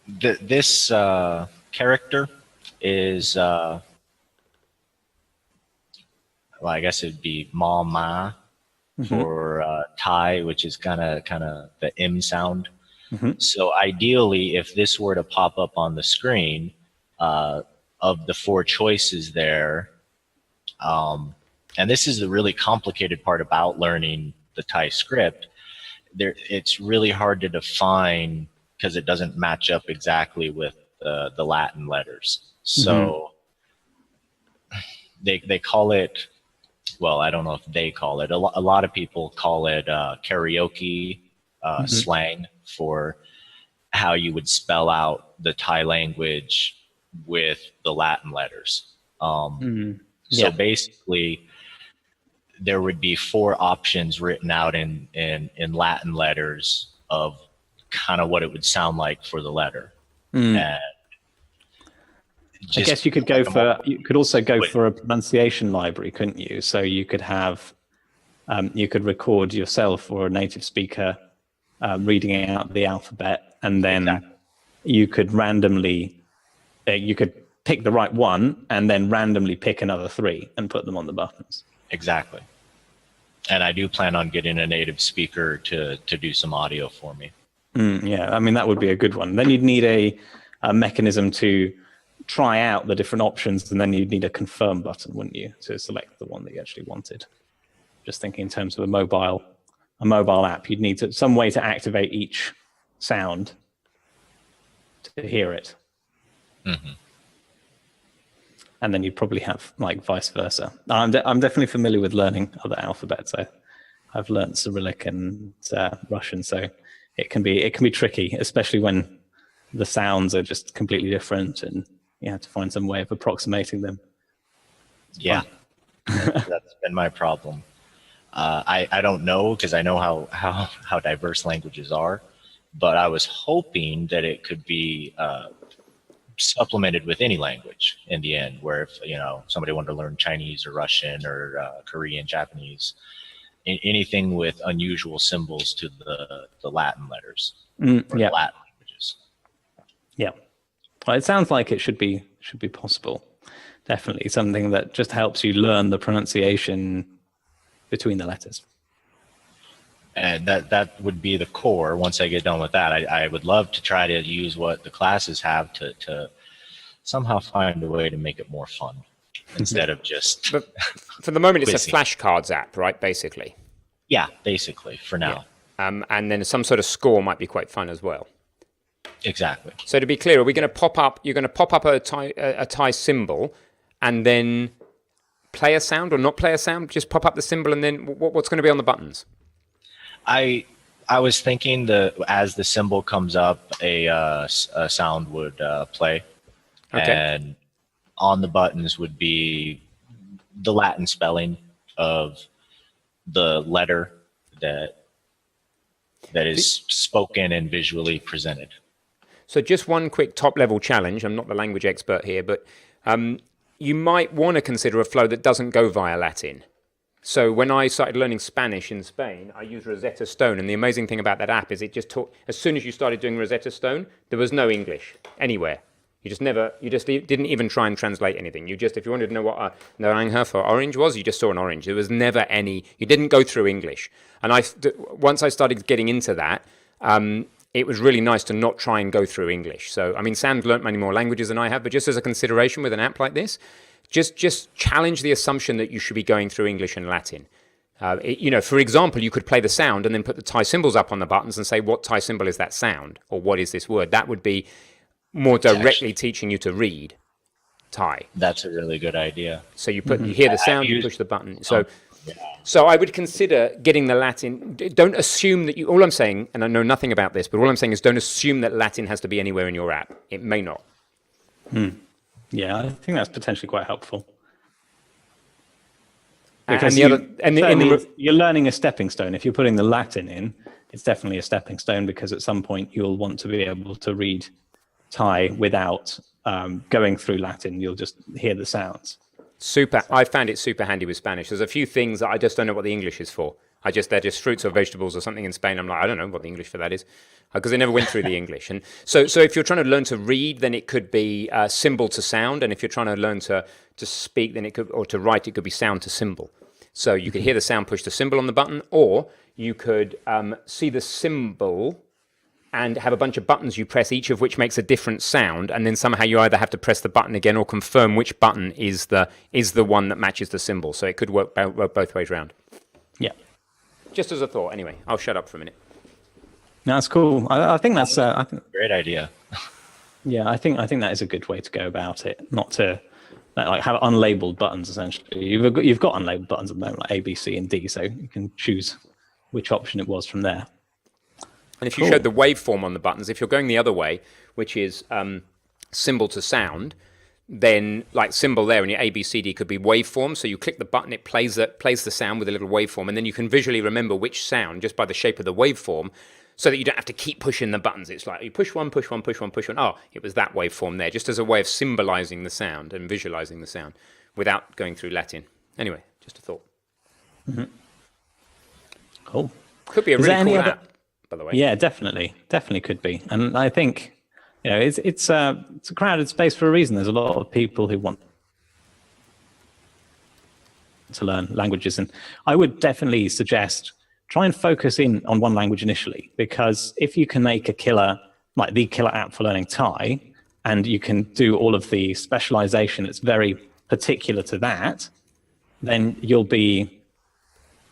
this character is, well, I guess it'd be Ma for Thai, which is kind of the M sound. So ideally, if this were to pop up on the screen, of the 4 choices there, and this is the really complicated part about learning the Thai script. It's really hard to define because it doesn't match up exactly with the Latin letters. So they call it, well, I don't know if they call it, a lot of people call it karaoke slang for how you would spell out the Thai language with the Latin letters. So basically, there would be 4 options written out in Latin letters of kind of what it would sound like for the letter. And I guess you could go you could also go for a pronunciation library, couldn't you? So you could have, you could record yourself or a native speaker reading out the alphabet, and then you could randomly, you could pick the right one and then randomly pick another 3 and put them on the buttons. Exactly. And I do plan on getting a native speaker to do some audio for me. Yeah, I mean, that would be a good one. Then you'd need a mechanism to try out the different options, and then you'd need a confirm button, wouldn't you, to select the one that you actually wanted. just thinking in terms of a mobile app, you'd need some way to activate each sound to hear it. Mm-hmm. And then you'd probably have like vice versa. I'm definitely familiar with learning other alphabets. I've learned Cyrillic and Russian, so it can be tricky, especially when the sounds are just completely different, and you have to find some way of approximating them. Yeah, that's been my problem. I don't know, because I know how diverse languages are, but I was hoping that it could be supplemented with any language in the end, where if somebody wanted to learn Chinese or Russian or Korean, Japanese, anything with unusual symbols to the Latin letters or the Latin languages. Yeah, well, it sounds like it should be possible. Definitely something that just helps you learn the pronunciation between the letters. And that would be the core. Once I get done with that, I would love to try to use what the classes have to somehow find a way to make it more fun instead of just. But for the moment, it's quizzing. a flashcards app, right? Basically. Yeah, basically for now. Yeah. And then some sort of score might be quite fun as well. Exactly. So to be clear, are we going to pop up? You're going to pop up a Thai symbol, and then play a sound or not play a sound? Just pop up the symbol, and then what's going to be on the buttons? I was thinking that as the symbol comes up, a sound would play, Okay. and on the buttons would be the Latin spelling of the letter that is spoken and visually presented. So just one quick top-level challenge. I'm not the language expert here, but you might want to consider a flow that doesn't go via Latin. So when I started learning Spanish in Spain, I used Rosetta Stone, and the amazing thing about that app is it just taught, as soon as you started doing Rosetta Stone, there was no English anywhere. You just didn't even try and translate anything. If you wanted to know what a naranja for orange was, you just saw an orange. There was never any, you didn't go through English. And once I started getting into that, it was really nice to not try and go through English. So, I mean, Sam's learnt many more languages than I have, but just as a consideration with an app like this, just challenge the assumption that you should be going through English and Latin. For example, you could play the sound and then put the Thai symbols up on the buttons and say, what Thai symbol is that sound? Or what is this word? That would be more directly teaching you to read Thai. That's a really good idea. So you hear the sound, you push the button. So I would consider getting the Latin. Don't assume that all I'm saying, and I know nothing about this, but all I'm saying is don't assume that Latin has to be anywhere in your app. It may not. Yeah, I think that's potentially quite helpful. Because you're learning a stepping stone. If you're putting the Latin in, it's definitely a stepping stone, because at some point you'll want to be able to read Thai without going through Latin. You'll just hear the sounds. Super. I found it super handy with Spanish. There's a few things that I just don't know what the English is for. They're just fruits or vegetables or something in Spain. I'm like, I don't know what the English for that is, because I never went through the English. And so if you're trying to learn to read, then it could be symbol to sound. And if you're trying to learn to speak, then or to write, it could be sound to symbol. So you could hear the sound, push the symbol on the button, or you could see the symbol and have a bunch of buttons you press, each of which makes a different sound, and then somehow you either have to press the button again or confirm which button is the one that matches the symbol. So it could work both ways around. Yeah. Just as a thought. Anyway, I'll shut up for a minute. No, that's cool. I think that's Great idea. Yeah, I think that is a good way to go about it. Not to have unlabeled buttons. Essentially, you've got unlabeled buttons at the moment, like A, B, C, and D, so you can choose which option it was from there. And if you showed the waveform on the buttons, if you're going the other way, which is symbol to sound, then like symbol there in your A, B, C, D could be waveform. So you click the button, it plays the sound with a little waveform, and then you can visually remember which sound just by the shape of the waveform, so that you don't have to keep pushing the buttons. It's like you push one, push one, push one, push one. Oh, it was that waveform there, just as a way of symbolizing the sound and visualizing the sound without going through Latin. Anyway, just a thought. Mm-hmm. Cool. Could be a really cool app, by the way. Yeah, definitely could be. And I think it's a crowded space for a reason. There's a lot of people who want to learn languages, and I would definitely suggest try and focus in on one language initially, because if you can make the killer app for learning Thai, and you can do all of the specialization that's very particular to that, then you'll be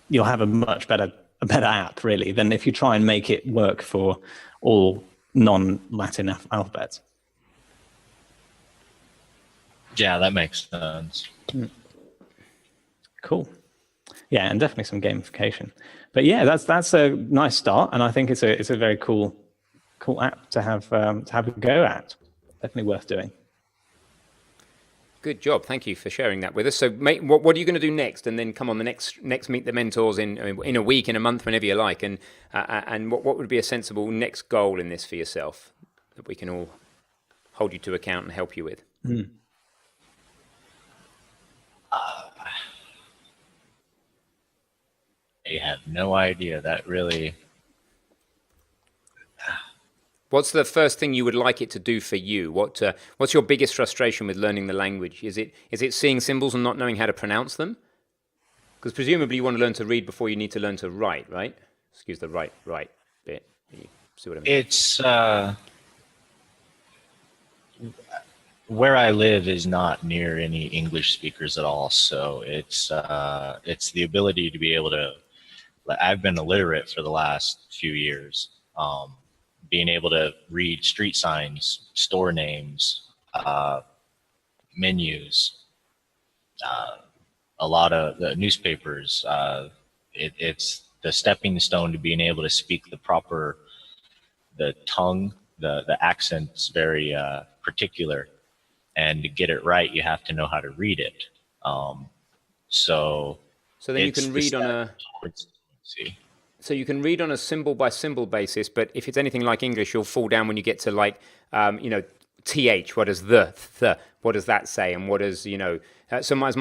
you'll have a much better app really than if you try and make it work for all non-Latin alphabets. Yeah, that makes sense. Cool. Yeah, and definitely some gamification. But yeah, that's a nice start, and I think it's a very cool app to have a go at. Definitely worth doing. Good job. Thank you for sharing that with us. So, mate, what are you going to do next? And then come on the next Meet the Mentors in a week, in a month, whenever you like. And what would be a sensible next goal in this for yourself that we can all hold you to account and help you with? I have no idea. That really. What's the first thing you would like it to do for you? What's your biggest frustration with learning the language? Is it seeing symbols and not knowing how to pronounce them? Because presumably you want to learn to read before you need to learn to write, right? Excuse the right bit. You see what I mean? It's where I live is not near any English speakers at all, so it's the ability to be able to. I've been illiterate for the last few years. Being able to read street signs, store names, menus, a lot of the newspapers. It's the stepping stone to being able to speak the tongue, the accent's very particular, and to get it right, you have to know how to read it. So then you can read on a. So you can read on a symbol by symbol basis, but if it's anything like English, you'll fall down when you get to like, th. What does what does that say? And what does So as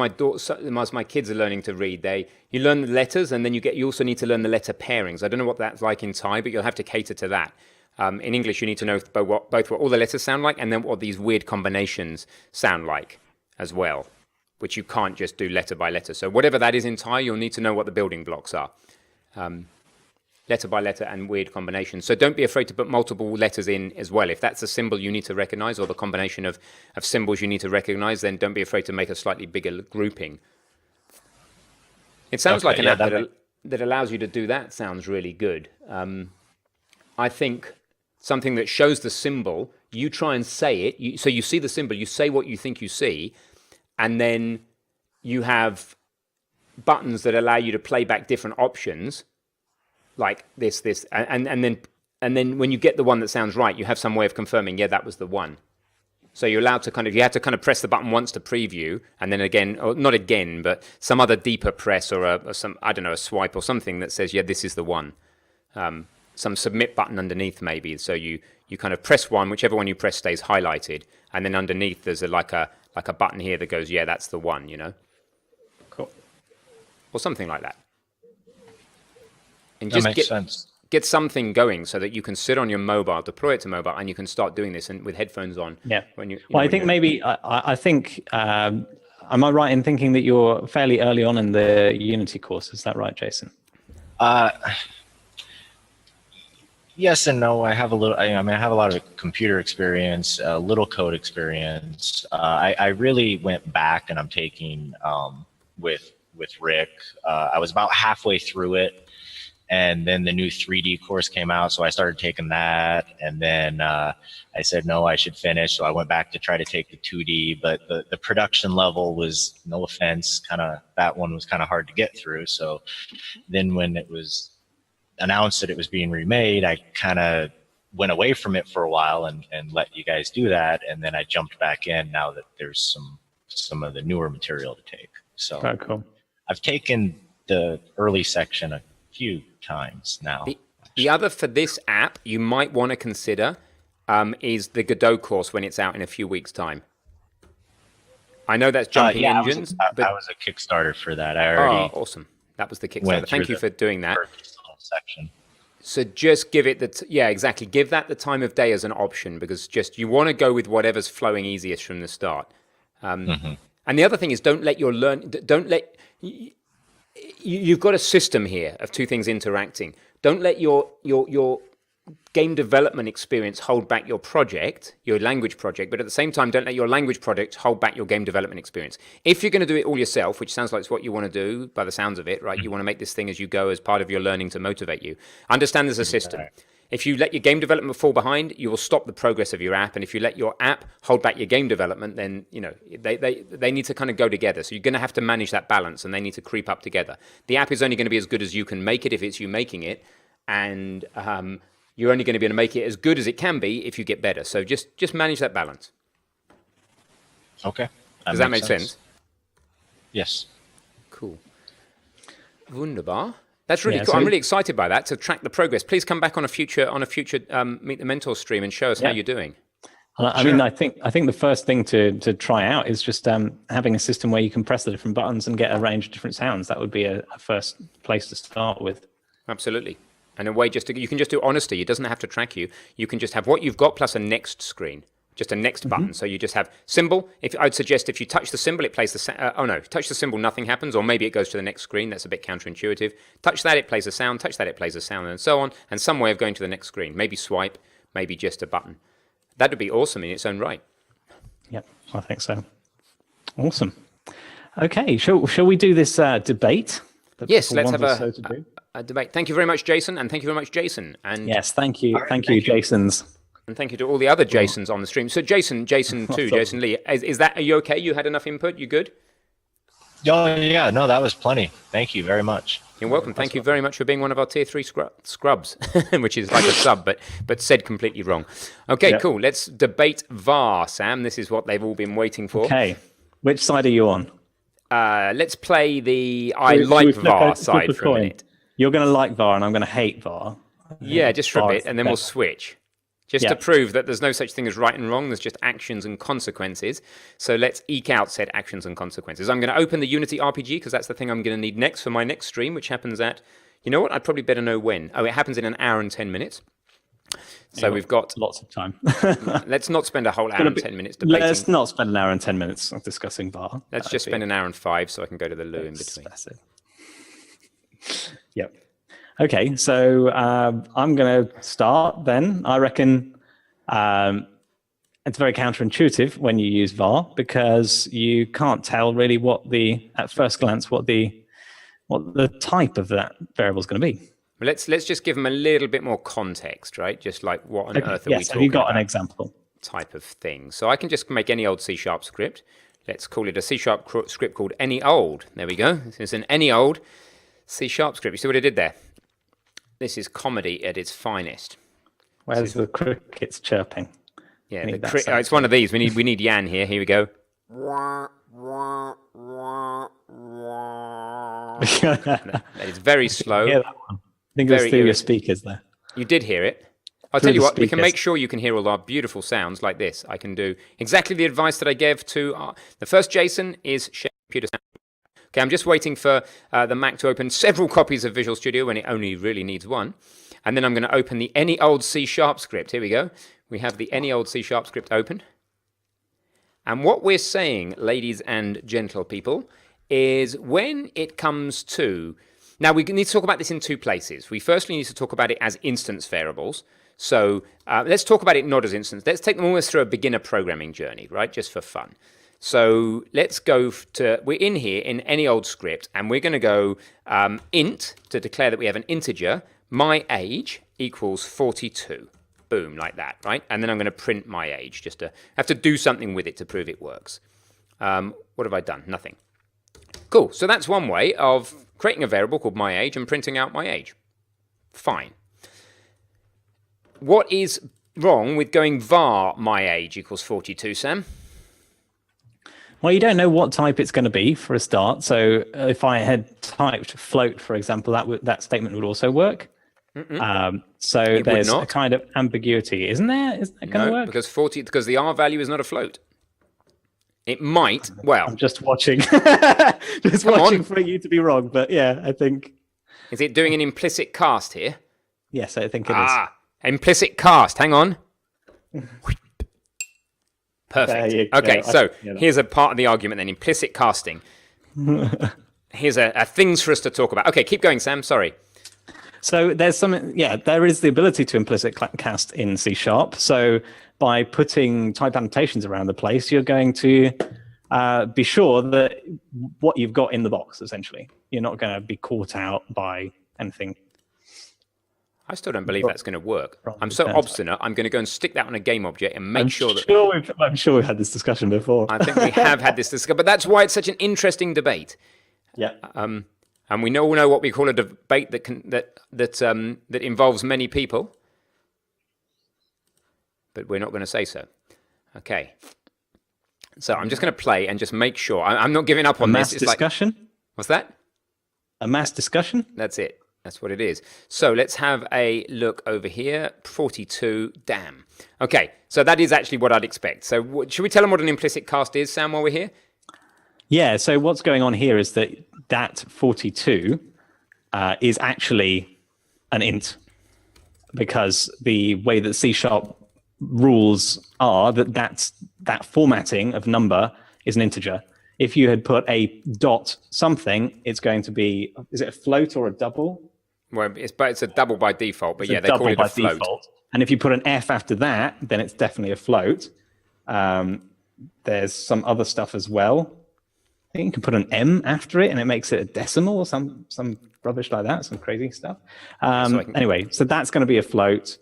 my kids are learning to read, you learn the letters, and then you also need to learn the letter pairings. I don't know what that's like in Thai, but you'll have to cater to that. In English, you need to know both what all the letters sound like, and then what these weird combinations sound like as well, which you can't just do letter by letter. So whatever that is in Thai, you'll need to know what the building blocks are. Letter by letter and weird combinations. So don't be afraid to put multiple letters in as well. If that's a symbol you need to recognize, or the combination of symbols you need to recognize, then don't be afraid to make a slightly bigger grouping. It sounds like an app that allows you to do that. Sounds really good. I think something that shows the symbol, you try and say it. So you see the symbol, you say what you think you see, and then you have buttons that allow you to play back different options, like this, and then when you get the one that sounds right, you have some way of confirming, yeah, that was the one. So you're allowed to you have to kind of press the button once to preview, and then again, or not again, but some other deeper press, or a swipe or something that says, yeah, this is the one. Some submit button underneath maybe. So you kind of press one, whichever one you press stays highlighted, and then underneath there's like a button here that goes, yeah, that's the one, Cool. Or something like that. And just that makes sense. Get something going so that you can sit on your mobile, deploy it to mobile, and you can start doing this and with headphones on. Yeah. I think am I right in thinking that you're fairly early on in the Unity course? Is that right, Jason? Yes and no. I have a little. I have a lot of computer experience, a little code experience. I really went back, and I'm taking with Rick. I was about halfway through it. And then the new 3D course came out, so I started taking that. And then I said, no, I should finish. So I went back to try to take the 2D, but the production level was, no offense, that one was kind of hard to get through. So then when it was announced that it was being remade, I kind of went away from it for a while and let you guys do that. And then I jumped back in now that there's some of the newer material to take. So very cool. I've taken the early section a few times now. The other for this app you might want to consider is the Godot course when it's out in a few weeks' time. I know that's jumping engines. I was a Kickstarter for that. I already. Oh, awesome! That was the Kickstarter. Thank you for doing that. Section. So just give it exactly. Give that the time of day as an option, because you want to go with whatever's flowing easiest from the start. And the other thing is, you've got a system here of two things interacting. Don't let your game development experience hold back your project, your language project, but at the same time, don't let your language project hold back your game development experience. If you're going to do it all yourself, which sounds like it's what you want to do by the sounds of it, right? You want to make this thing as you go as part of your learning to motivate you. Understand there's a system. If you let your game development fall behind, you will stop the progress of your app. And if you let your app hold back your game development, then they need to kind of go together. So you're going to have to manage that balance, and they need to creep up together. The app is only going to be as good as you can make it if it's you making it, and you're only going to be able to make it as good as it can be if you get better. So just manage that balance. Okay. Does that make sense? Yes. Cool. Wunderbar. That's really cool. So I'm really excited by that, to track the progress. Please come back on a future Meet the Mentor stream and show us how you're doing. I mean, I think the first thing to try out is just having a system where you can press the different buttons and get a range of different sounds. That would be a first place to start with. Absolutely. And a way you can just do honesty. It doesn't have to track you. You can just have what you've got plus a next screen. Just a next button. So you just have symbol. I'd suggest if you touch the symbol, it plays touch the symbol, nothing happens, or maybe it goes to the next screen. That's a bit counterintuitive. Touch that, it plays a sound. Touch that, it plays a sound, and so on. And some way of going to the next screen. Maybe swipe, maybe just a button. That would be awesome in its own right. Yep, I think so. Awesome. Okay, shall we do this debate? Yes, let's have a debate. Thank you very much, Jason, and thank you very much, Jason. And yes, thank you, Jasons. And thank you to all the other Jasons on the stream. So Jason Lee, are you okay? You had enough input? You good? Oh, yeah. No, that was plenty. Thank you very much. You're welcome. Thank you very much for being one of our tier 3 scrubs, which is like a sub, but said completely wrong. Okay, Cool. Let's debate VAR, Sam. This is what they've all been waiting for. Okay. Which side are you on? Let's play the like VAR side for a minute. You're going to like VAR and I'm going to hate VAR. Yeah, just for a bit, and then we'll switch. Just to prove that there's no such thing as right and wrong, there's just actions and consequences. So let's eke out said actions and consequences. I'm going to open the Unity RPG because that's the thing I'm going to need next for my next stream, which happens at, you know what, I'd probably better know when. Oh, it happens in an hour and 10 minutes. So we've got lots of time. Let's not spend a whole hour and 10 minutes debating. Let's not spend an hour and 10 minutes discussing VAR. Let's just spend an hour and 5 so I can go to the loo in between. Yep. Okay, so I'm going to start then. I reckon it's very counterintuitive when you use VAR because you can't tell really at first glance what the type of that variable is going to be. Let's just give them a little bit more context, right? Just like what on earth are we talking about? Have you got an example? Type of thing. So I can just make any old C# script. Let's call it a C# script called any old. There we go. This is an any old C# script. You see what I did there? This is comedy at its finest. Where's the crickets chirping? Yeah, it's one of these. We need Jan here. Here we go. That is very slow. Yeah, that one. I think it's through your speakers there. You did hear it. I'll tell you what, we can make sure you can hear all our beautiful sounds like this. I can do exactly the advice that I gave to the first Jason is share computer sound. Okay, I'm just waiting for the Mac to open several copies of Visual Studio when it only really needs one. And then I'm going to open the any old C# script. Here we go. We have the any old C# script open. And what we're saying, ladies and gentle people, is when it comes to... Now, we need to talk about this in two places. We firstly need to talk about it as instance variables. So let's talk about it not as instance. Let's take them almost through a beginner programming journey, right, just for fun. So let's go we're in here in any old script, and we're going to go int to declare that we have an integer. My age equals 42. Boom, like that, right? And then I'm going to print my age, just to have to do something with it to prove it works. What have I done? Nothing. Cool. So that's one way of creating a variable called my age and printing out my age. Fine. What is wrong with going var my age equals 42, Sam? Well, you don't know what type it's going to be for a start. So if I had typed float, for example, that statement would also work. So there's a kind of ambiguity, isn't there? Is that going to work? Because the R value is not a float. It might. Well, I'm just watching, watching for you to be wrong. But yeah, I think. Is it doing an implicit cast here? Yes, I think it is. Implicit cast. Hang on. Perfect. Okay, so here's a part of the argument then. Implicit casting. Here's a things for us to talk about. Okay, keep going, Sam. Sorry. So there's there is the ability to implicit cast in C#. So by putting type annotations around the place, you're going to be sure that what you've got in the box, essentially, you're not going to be caught out by anything. I still don't believe that's going to work. I'm so obstinate. I'm going to go and stick that on a game object and make sure that. I'm sure we've had this discussion before. I think we have had this discussion, but that's why it's such an interesting debate. Yeah. And we all know what we call a debate that involves many people, but we're not going to say so. Okay. So I'm just going to play and just make sure. I'm not giving up on this. Mass discussion? What's that? A mass discussion? That's it. That's what it is. So let's have a look over here. 42. Damn. Okay. So that is actually what I'd expect. So should we tell them what an implicit cast is, Sam, while we're here? Yeah. So what's going on here is that 42 is actually an int, because the way that C# rules are that formatting of number is an integer. If you had put a dot something, it's going to be, is it a float or a double? Well, it's a double by default, but yeah, they call it a float. Default. And if you put an F after that, then it's definitely a float. There's some other stuff as well. I think you can put an M after it and it makes it a decimal or some rubbish like that, some crazy stuff. Anyway, so that's going to be a float.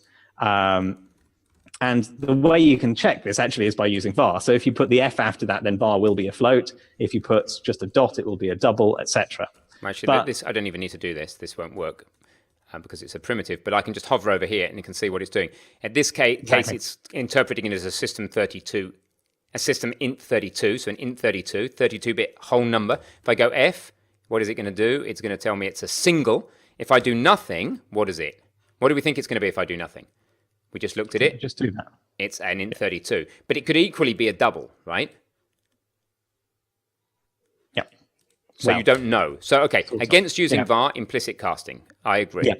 And the way you can check this actually is by using var. So if you put the F after that, then var will be a float. If you put just a dot, it will be a double, etc. Actually, I don't even need to do this. This won't work because it's a primitive, but I can just hover over here and you can see what it's doing. At this case, it's interpreting it as a system 32, a system int 32, so an int 32, 32-bit whole number. If I go F, what is it going to do? It's going to tell me it's a single. If I do nothing, what is it? What do we think it's going to be if I do nothing? We just looked at it. Just do that. It's an int 32. But it could equally be a double, right? Yeah. So you don't know. So, okay, against using var, implicit casting. I agree. Yeah.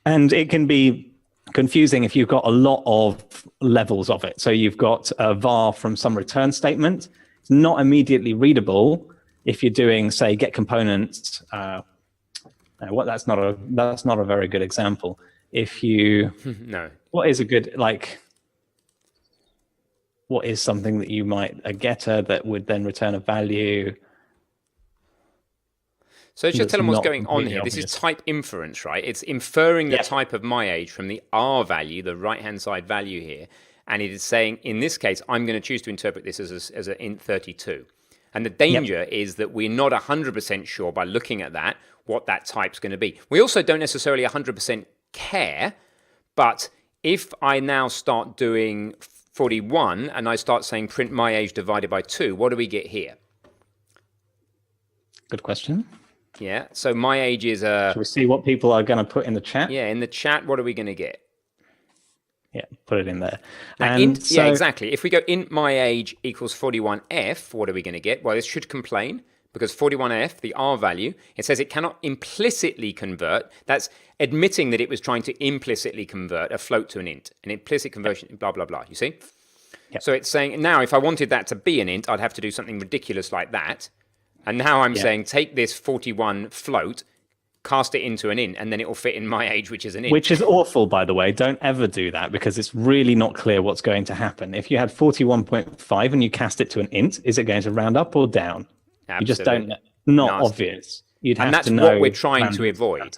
And it can be confusing if you've got a lot of levels of it. So you've got a var from some return statement. It's not immediately readable if you're doing, say, get components. That's not a very good example. If you no. What is a good, what is something that you might, a getter that would then return a value? So just tell them what's going on here. This is type inference, right? It's inferring the type of my age from the R value, the right-hand side value here. And it is saying, in this case, I'm going to choose to interpret this as an int 32. And the danger is that we're not 100% sure by looking at that what that type's going to be. We also don't necessarily 100% care, but if I now start doing 41 and I start saying print my age divided by 2, what do we get here? Good question. Yeah, so my age is Shall we see what people are going to put in the chat? Yeah, in the chat, what are we going to get? Yeah, put it in there. Now, yeah, exactly. If we go int my age equals 41f, what are we going to get? Well, this should complain because 41f, the R value, it says it cannot implicitly convert. That's admitting that it was trying to implicitly convert a float to an int. An implicit conversion, blah, blah, blah. You see? Yep. So it's saying now if I wanted that to be an int, I'd have to do something ridiculous like that. And now I'm saying take this 41 float, cast it into an int, and then it will fit in my age, which is an int. Which is awful, by the way. Don't ever do that because it's really not clear what's going to happen. If you had 41.5 and you cast it to an int, is it going to round up or down? Absolutely. You just don't know. Not obvious. You'd have to know. And that's what we're trying to avoid.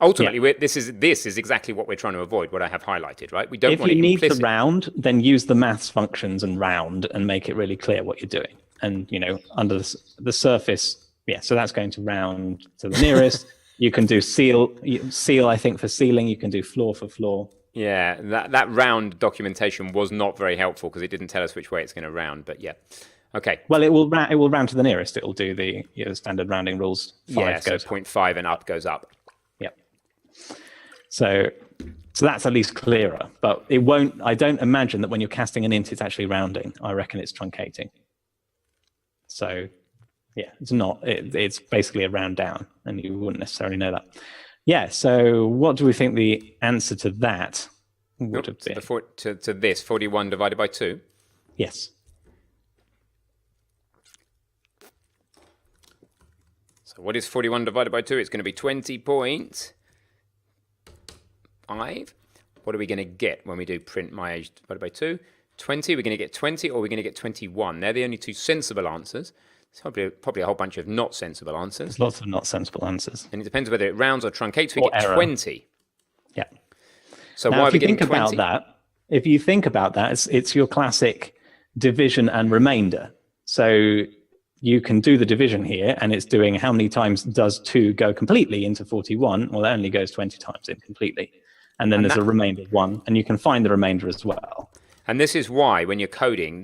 Ultimately, this is exactly what we're trying to avoid, what I have highlighted, right? We don't want it implicit. If you need to round, then use the maths functions and round and make it really clear what you're doing. And, under the surface, so that's going to round to the nearest. You can do seal, I think, for sealing. You can do floor for floor. Yeah, that round documentation was not very helpful because it didn't tell us which way it's going to round. But yeah, okay. Well, it will round to the nearest. It will do the standard rounding rules. 5 goes 0.5 and up goes up. Yeah. So that's at least clearer. But it won't. I don't imagine that when you're casting an int, it's actually rounding. I reckon it's truncating. So, it's not. It's basically a round down, and you wouldn't necessarily know that. Yeah. So, what do we think the answer to that would have been? To this 41 divided by 2. Yes. So, what is 41 divided by 2? It's going to be 20.2. 5. What are we going to get when we do print my age divided by 2? 20. We're going to get 20 or we're going to get 21. They're the only two sensible answers. There's probably a whole bunch of not sensible answers. There's lots of not sensible answers. And it depends whether it rounds or truncates. We Or get error. 20. Yeah. So Now, why are if we you getting think 20? about that, if you think about that, it's your classic division and remainder. So you can do the division here, and it's doing how many times does 2 go completely into 41? Well, it only goes 20 times in completely. And then there's a remainder of 1, and you can find the remainder as well. And this is why, when you're coding,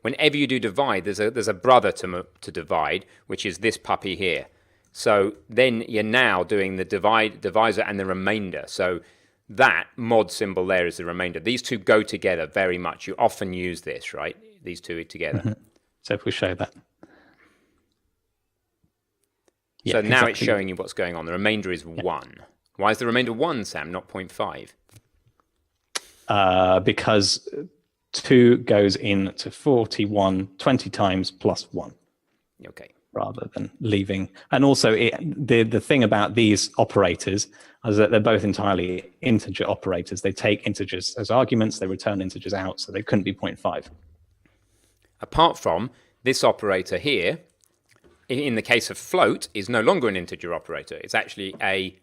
whenever you do divide, there's a brother to divide, which is this puppy here. So then you're now doing the divisor and the remainder. So that mod symbol there is the remainder. These two go together very much. You often use this, right? These two together. Mm-hmm. So if we show that. Yeah, So now exactly. it's showing you what's going on. The remainder is 1. Why is the remainder 1, Sam, not 0.5? Because 2 goes into 41 20 times plus 1. Okay. Rather than leaving. And also the thing about these operators is that they're both entirely integer operators. They take integers as arguments, they return integers out, so they couldn't be 0.5. Apart from this operator here, in the case of float, is no longer an integer operator. It's actually a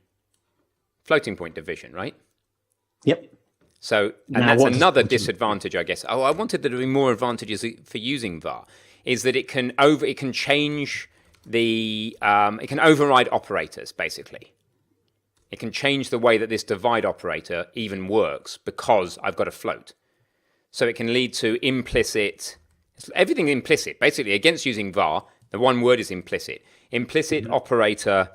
floating point division, right? Yep. So, and that's another disadvantage, I guess. Oh, I wanted there to be more advantages for using var, is that it can change the, it can override operators, basically. It can change the way that this divide operator even works because I've got a float. So it can lead to implicit, everything implicit, basically against using var, the one word is implicit. Implicit operator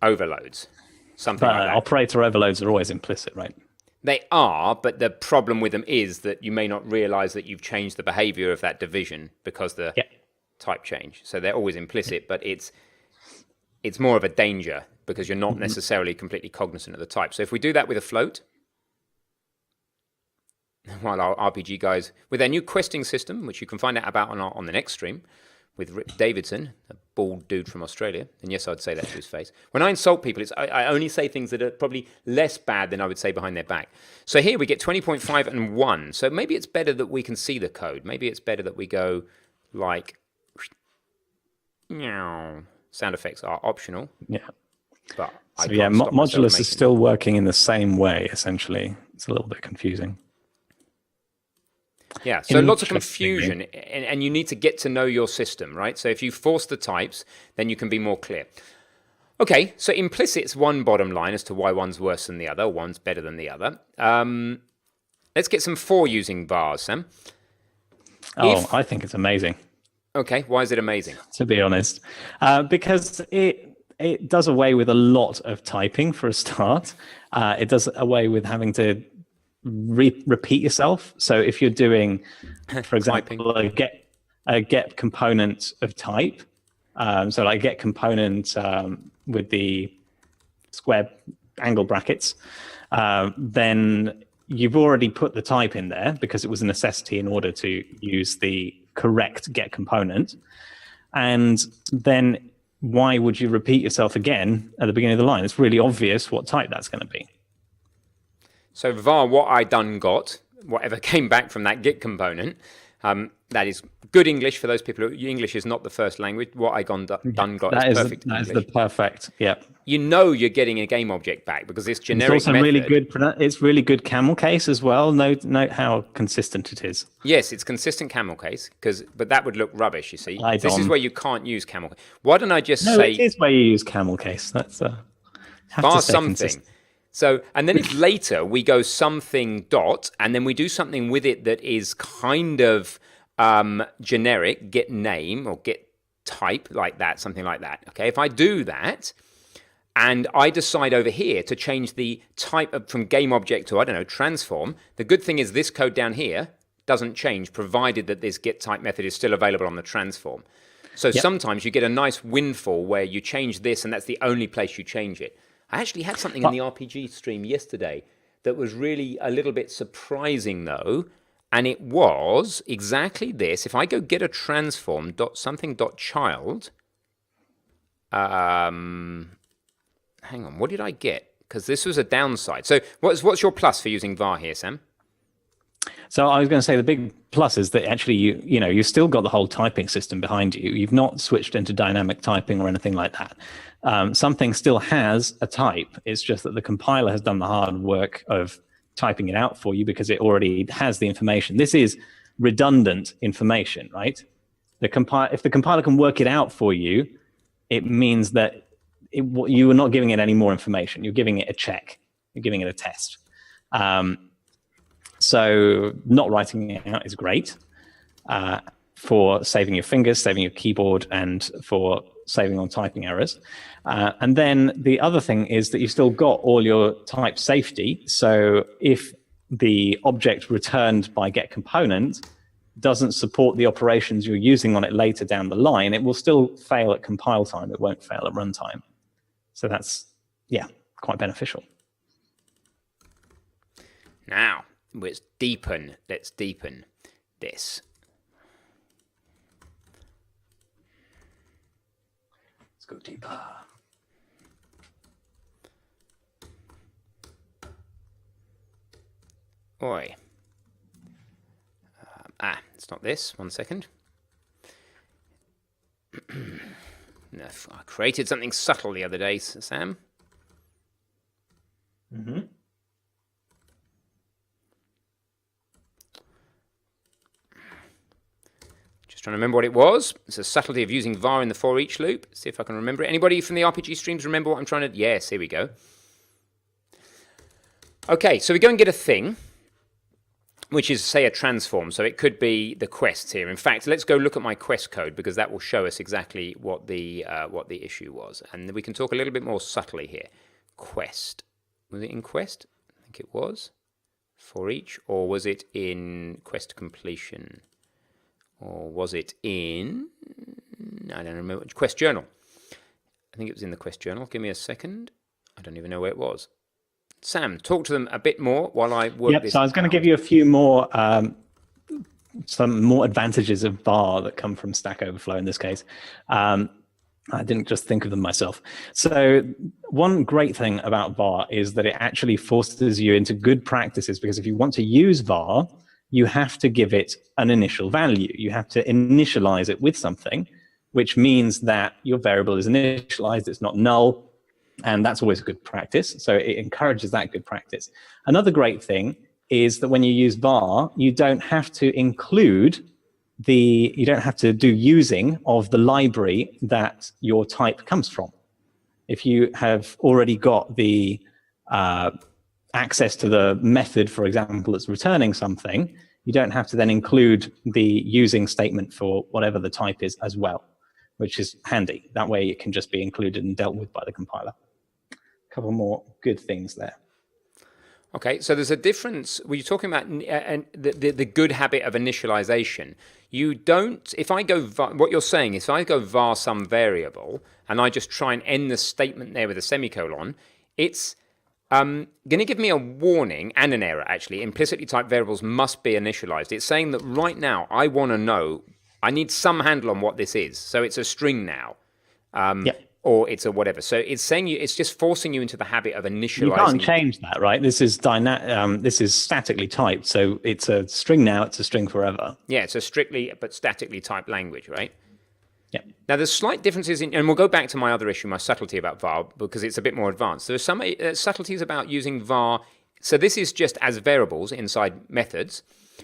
overloads, something like that. Operator overloads are always implicit, right? They are, but the problem with them is that you may not realize that you've changed the behavior of that division because the type change. So they're always implicit, but it's more of a danger because you're not necessarily completely cognizant of the type. So if we do that with a float, while our RPG guys, with their new questing system, which you can find out about on the next stream, with Rick Davidson, a bald dude from Australia, and yes, I'd say that to his face. When I insult people, I only say things that are probably less bad than I would say behind their back. So here we get 20.5 and 1. So maybe it's better that we can see the code. Maybe it's better that we go like, sound effects are optional. Yeah. But So yeah, modulus is still working in the same way, essentially. It's a little bit confusing. Yeah, so lots of confusion, and you need to get to know your system, right? So if you force the types, then you can be more clear. Okay, so implicit's one bottom line as to why one's worse than the other, one's better than the other. Let's get some for using vars, Sam. I think it's amazing. Okay, why is it amazing? To be honest, because it does away with a lot of typing for a start. It does away with having to repeat yourself. So if you're doing, for example, a get component of type, so like get component with the square angle brackets, then you've already put the type in there because it was a necessity in order to use the correct get component. And then why would you repeat yourself again at the beginning of the line? It's really obvious what type that's going to be. So var what I done got, whatever came back from that get component, that is good English for those people who English is not the first language. What I done got is perfect English. That is the perfect, yeah. You know you're getting a game object back because it's generic It's also method. really good. It's really good camel case as well. Note how consistent it is. Yes, it's consistent camel case, but that would look rubbish, you see. This is Dom. where you can't use camel case. Why don't I just No, say... it is where you use camel case. That's var something. So, and then if later we go something dot, and then we do something with it that is kind of generic, get name or get type, like that, something like that. Okay, if I do that, and I decide over here to change the type from game object to, I don't know, transform, the good thing is this code down here doesn't change, provided that this get type method is still available on the transform. So sometimes you get a nice windfall where you change this, and that's the only place you change it. I actually had something in the RPG stream yesterday that was really a little bit surprising, though, and it was exactly this. If I go get a transform dot something dot child, hang on, what did I get? because this was a downside. So what's your plus for using var here, Sam? So I was going to say the big plus is that actually you've still got the whole typing system behind you. You've not switched into dynamic typing or anything like that. Something still has a type. It's just that the compiler has done the hard work of typing it out for you because it already has the information. This is redundant information, right? If the compiler can work it out for you, it means that you are not giving it any more information. You're giving it a check. You're giving it a test. So not writing it out is great for saving your fingers, saving your keyboard, and for saving on typing errors. And then the other thing is that you've still got all your type safety. So if the object returned by getComponent doesn't support the operations you're using on it later down the line, it will still fail at compile time. It won't fail at runtime. So that's, quite beneficial. Now, let's deepen this. Let's go deeper. Oi. It's not this. 1 second. No, I created something subtle the other day, Sam. Mm-hmm. Just trying to remember what it was. It's a subtlety of using var in the for each loop. See if I can remember it. Anybody from the RPG streams remember what I'm trying to... Yes, here we go. Okay, so we go and get a thing, which is, say, a transform. So it could be the quests here. In fact, let's go look at my quest code because that will show us exactly what the issue was. And we can talk a little bit more subtly here. Quest. Was it in quest? I think it was. For each. Or was it in quest completion? Or was it in... I don't remember. Quest journal. I think it was in the quest journal. Give me a second. I don't even know where it was. Sam, talk to them a bit more while I work this so I was going to give you a few more, some more advantages of var that come from Stack Overflow in this case. I didn't just think of them myself. So one great thing about var is that it actually forces you into good practices, because if you want to use var, you have to give it an initial value. You have to initialize it with something, which means that your variable is initialized, it's not null. And that's always a good practice. So it encourages that good practice. Another great thing is that when you use var, you don't have to do using of the library that your type comes from. If you have already got the access to the method, for example, that's returning something, you don't have to then include the using statement for whatever the type is as well, which is handy. That way it can just be included and dealt with by the compiler. Couple more good things there. Okay, so there's a difference. Were you talking about the good habit of initialization? You don't, if I go, what you're saying is if I go var some variable and I just try and end the statement there with a semicolon, it's going to give me a warning and an error, actually. Implicitly typed variables must be initialized. It's saying that right now I want to know, I need some handle on what this is. So it's a string now. Or it's a whatever. So it's saying it's just forcing you into the habit of initializing. You can't change that, right? This is this is statically typed, so it's a string now. It's a string forever. Yeah, it's a strictly but statically typed language, right? Yeah. Now there's slight differences in, and we'll go back to my other issue, my subtlety about var, because it's a bit more advanced. There's some subtleties about using var. So this is just as variables inside methods,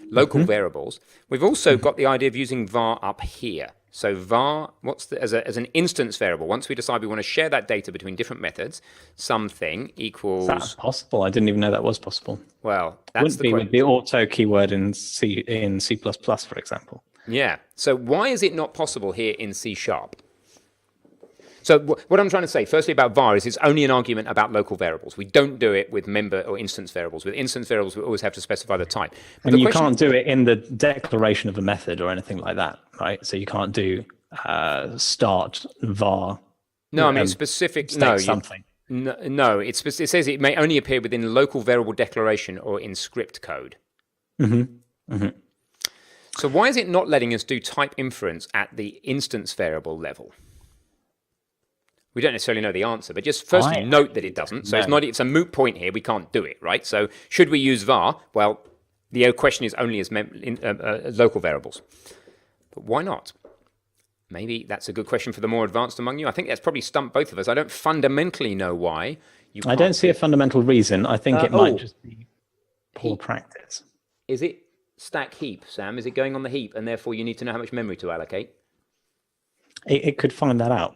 local variables. We've also got the idea of using var up here. So var, as an instance variable, once we decide we want to share that data between different methods, something equals... Is that possible? I didn't even know that was possible. Well, that's the with the auto keyword in C++, for example. Yeah. So why is it not possible here in C#? So what I'm trying to say, firstly about var, is it's only an argument about local variables. We don't do it with member or instance variables. With instance variables, we always have to specify the type. But and you can't do it in the declaration of a method or anything like that, right? So you can't do start var. No, I mean specific. No, something. No, it says it may only appear within local variable declaration or in script code. So why is it not letting us do type inference at the instance variable level? We don't necessarily know the answer, but just firstly note that it doesn't. So it's a moot point here. We can't do it, right? So should we use var? Well, the question is only as local variables. But why not? Maybe that's a good question for the more advanced among you. I think that's probably stumped both of us. I don't fundamentally know why. I don't see a fundamental reason. I think it might just be poor practice. Is it stack heap, Sam? Is it going on the heap, and therefore you need to know how much memory to allocate? It could find that out.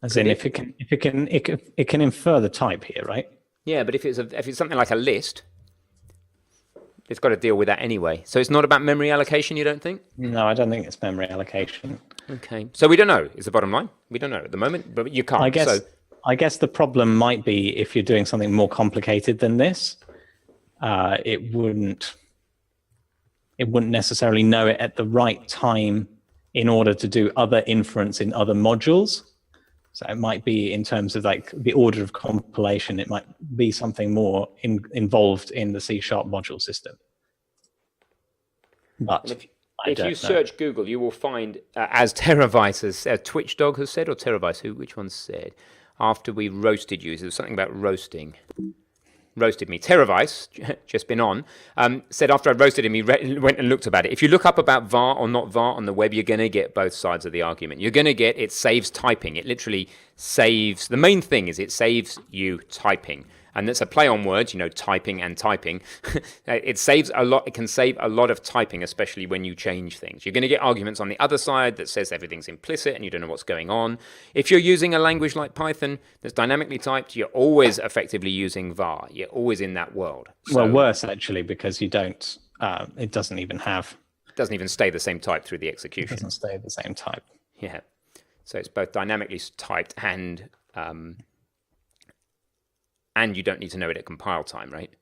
As in, if it can infer the type here, right? Yeah, but if it's something like a list, it's got to deal with that anyway. So it's not about memory allocation, you don't think? No, I don't think it's memory allocation. Okay, so we don't know. Is the bottom line? We don't know at the moment, but you can't. I guess the problem might be if you're doing something more complicated than this, it wouldn't necessarily know it at the right time in order to do other inference in other modules. So it might be in terms of like the order of compilation, it might be something more involved in the C# module system. But if you search Google, you will find, as Teravice has, Twitch Dog has said, or Teravice, which one said? After we roasted you, there was something about roasting. Roasted me. Teravice, just been on, said after I roasted him, he went and looked about it. If you look up about var or not var on the web, you're going to get both sides of the argument. You're going to get it saves typing. It literally saves. The main thing is it saves you typing. And that's a play on words, typing and typing. It saves a lot. It can save a lot of typing, especially when you change things. You're going to get arguments on the other side that says everything's implicit and you don't know what's going on. If you're using a language like Python that's dynamically typed, you're always effectively using var. You're always in that world. Well, worse actually, because you don't. It doesn't even stay the same type through the execution. It doesn't stay the same type. Yeah. So it's both dynamically typed and you don't need to know it at compile time, right?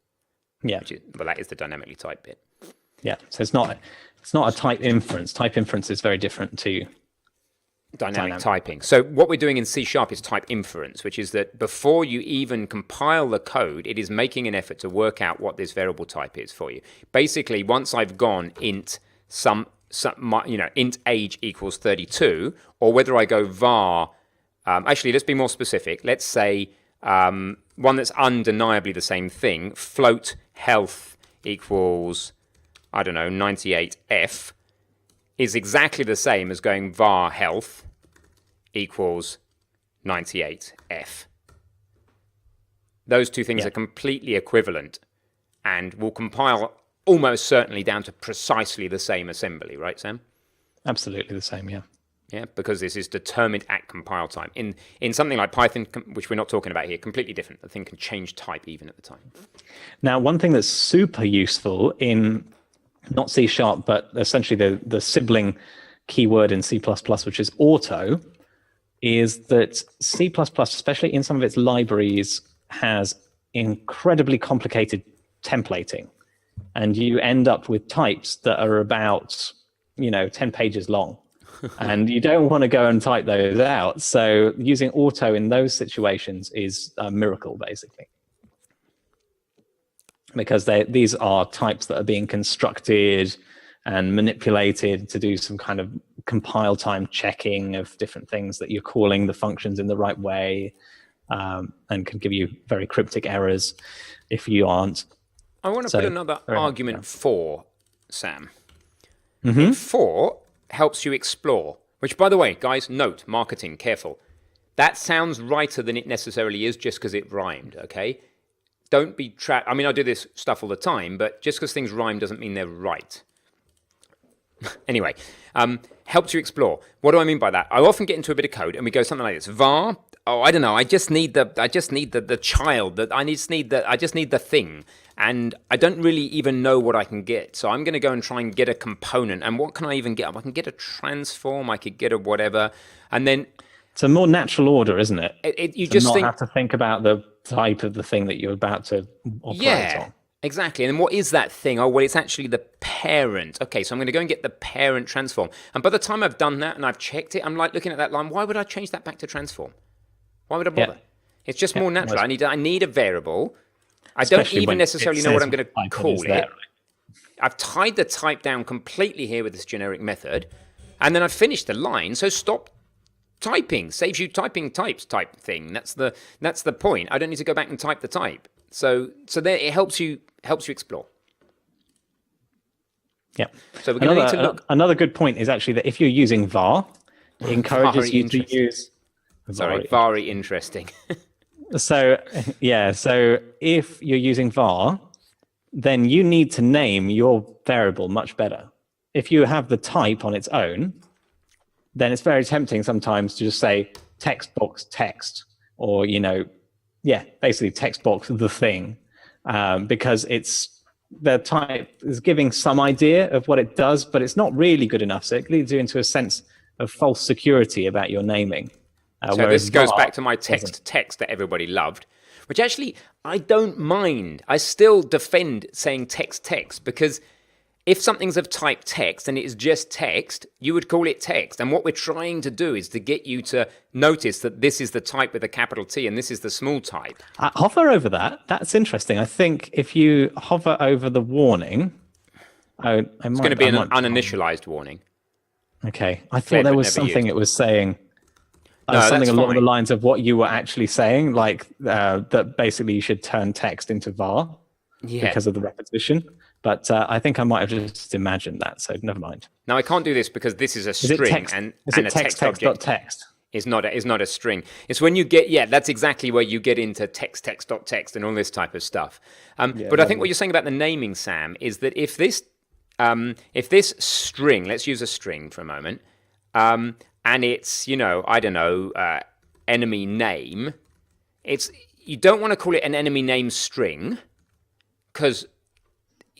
Yeah. That is the dynamically typed bit. Yeah. So it's not a type inference. Type inference is very different to dynamic typing. So what we're doing in C# is type inference, which is that before you even compile the code, it is making an effort to work out what this variable type is for you. Basically, once I've gone int int age equals 32, or whether I go var, actually, let's be more specific. Let's say one that's undeniably the same thing, float health equals, 98f, is exactly the same as going var health equals 98f. Those two things are completely equivalent and will compile almost certainly down to precisely the same assembly, right, Sam? Absolutely the same, yeah. Yeah, because this is determined at compile time. In something like Python, which we're not talking about here, completely different. The thing can change type even at the time. Now, one thing that's super useful in not C#, but essentially the sibling keyword in C++, which is auto, is that C++, especially in some of its libraries, has incredibly complicated templating. And you end up with types that are about, 10 pages long. And you don't want to go and type those out. So using auto in those situations is a miracle, basically. Because these are types that are being constructed and manipulated to do some kind of compile time checking of different things that you're calling the functions in the right way, and can give you very cryptic errors if you aren't. I want to put another argument for, Sam. Mm-hmm. For helps you explore, which, by the way, guys, note, marketing, careful. That sounds righter than it necessarily is just because it rhymed, okay? Don't be trapped. I mean, I do this stuff all the time, but just because things rhyme doesn't mean they're right. Anyway, helps you explore. What do I mean by that? I often get into a bit of code and we go something like this. Var, I don't know, I just need the child, I just need the thing. And I don't really even know what I can get. So I'm going to go and try and get a component. And what can I even get? I can get a transform, I could get a whatever. And then it's a more natural order, isn't it? You just have to think about the type of the thing that you're about to operate on. Exactly. And then what is that thing? Oh, well, it's actually the parent. Okay, so I'm going to go and get the parent transform. And by the time I've done that and I've checked it, I'm like looking at that line, why would I change that back to transform? Why would I bother? Yeah. It's just more natural. I need a variable. I don't even necessarily know what I'm going to call it. Right? I've tied the type down completely here with this generic method, and then I've finished the line. So stop typing, saves you typing types type thing. That's the point. I don't need to go back and type the type. So there it helps you explore. Yeah. So we're going to need to look. Another good point is actually that if you're using var, it encourages Very you to use. Very interesting. So if you're using var, then you need to name your variable much better. If you have the type on its own, then it's very tempting sometimes to just say text box text, or basically text box the thing, because the type is giving some idea of what it does, but it's not really good enough. So it leads you into a sense of false security about your naming. So this goes back to my text that everybody loved, which actually I don't mind. I still defend saying text because if something's of type text and it is just text, you would call it text. And what we're trying to do is to get you to notice that this is the type with a capital T and this is the small type. Hover over that. That's interesting. I think if you hover over the warning, it's going to be an uninitialized warning. Okay. I thought there was something it was saying. Something along the lines of what you were actually saying, like that basically you should turn text into var because of the repetition. But I think I might have just imagined that, so never mind. Now I can't do this because this is a string and a text object is not a string. It's when you get that's exactly where you get into text and all this type of stuff. But I think what you're saying about the naming, Sam, is that if this string, let's use a string for a moment, and it's enemy name, you don't want to call it an enemy name string because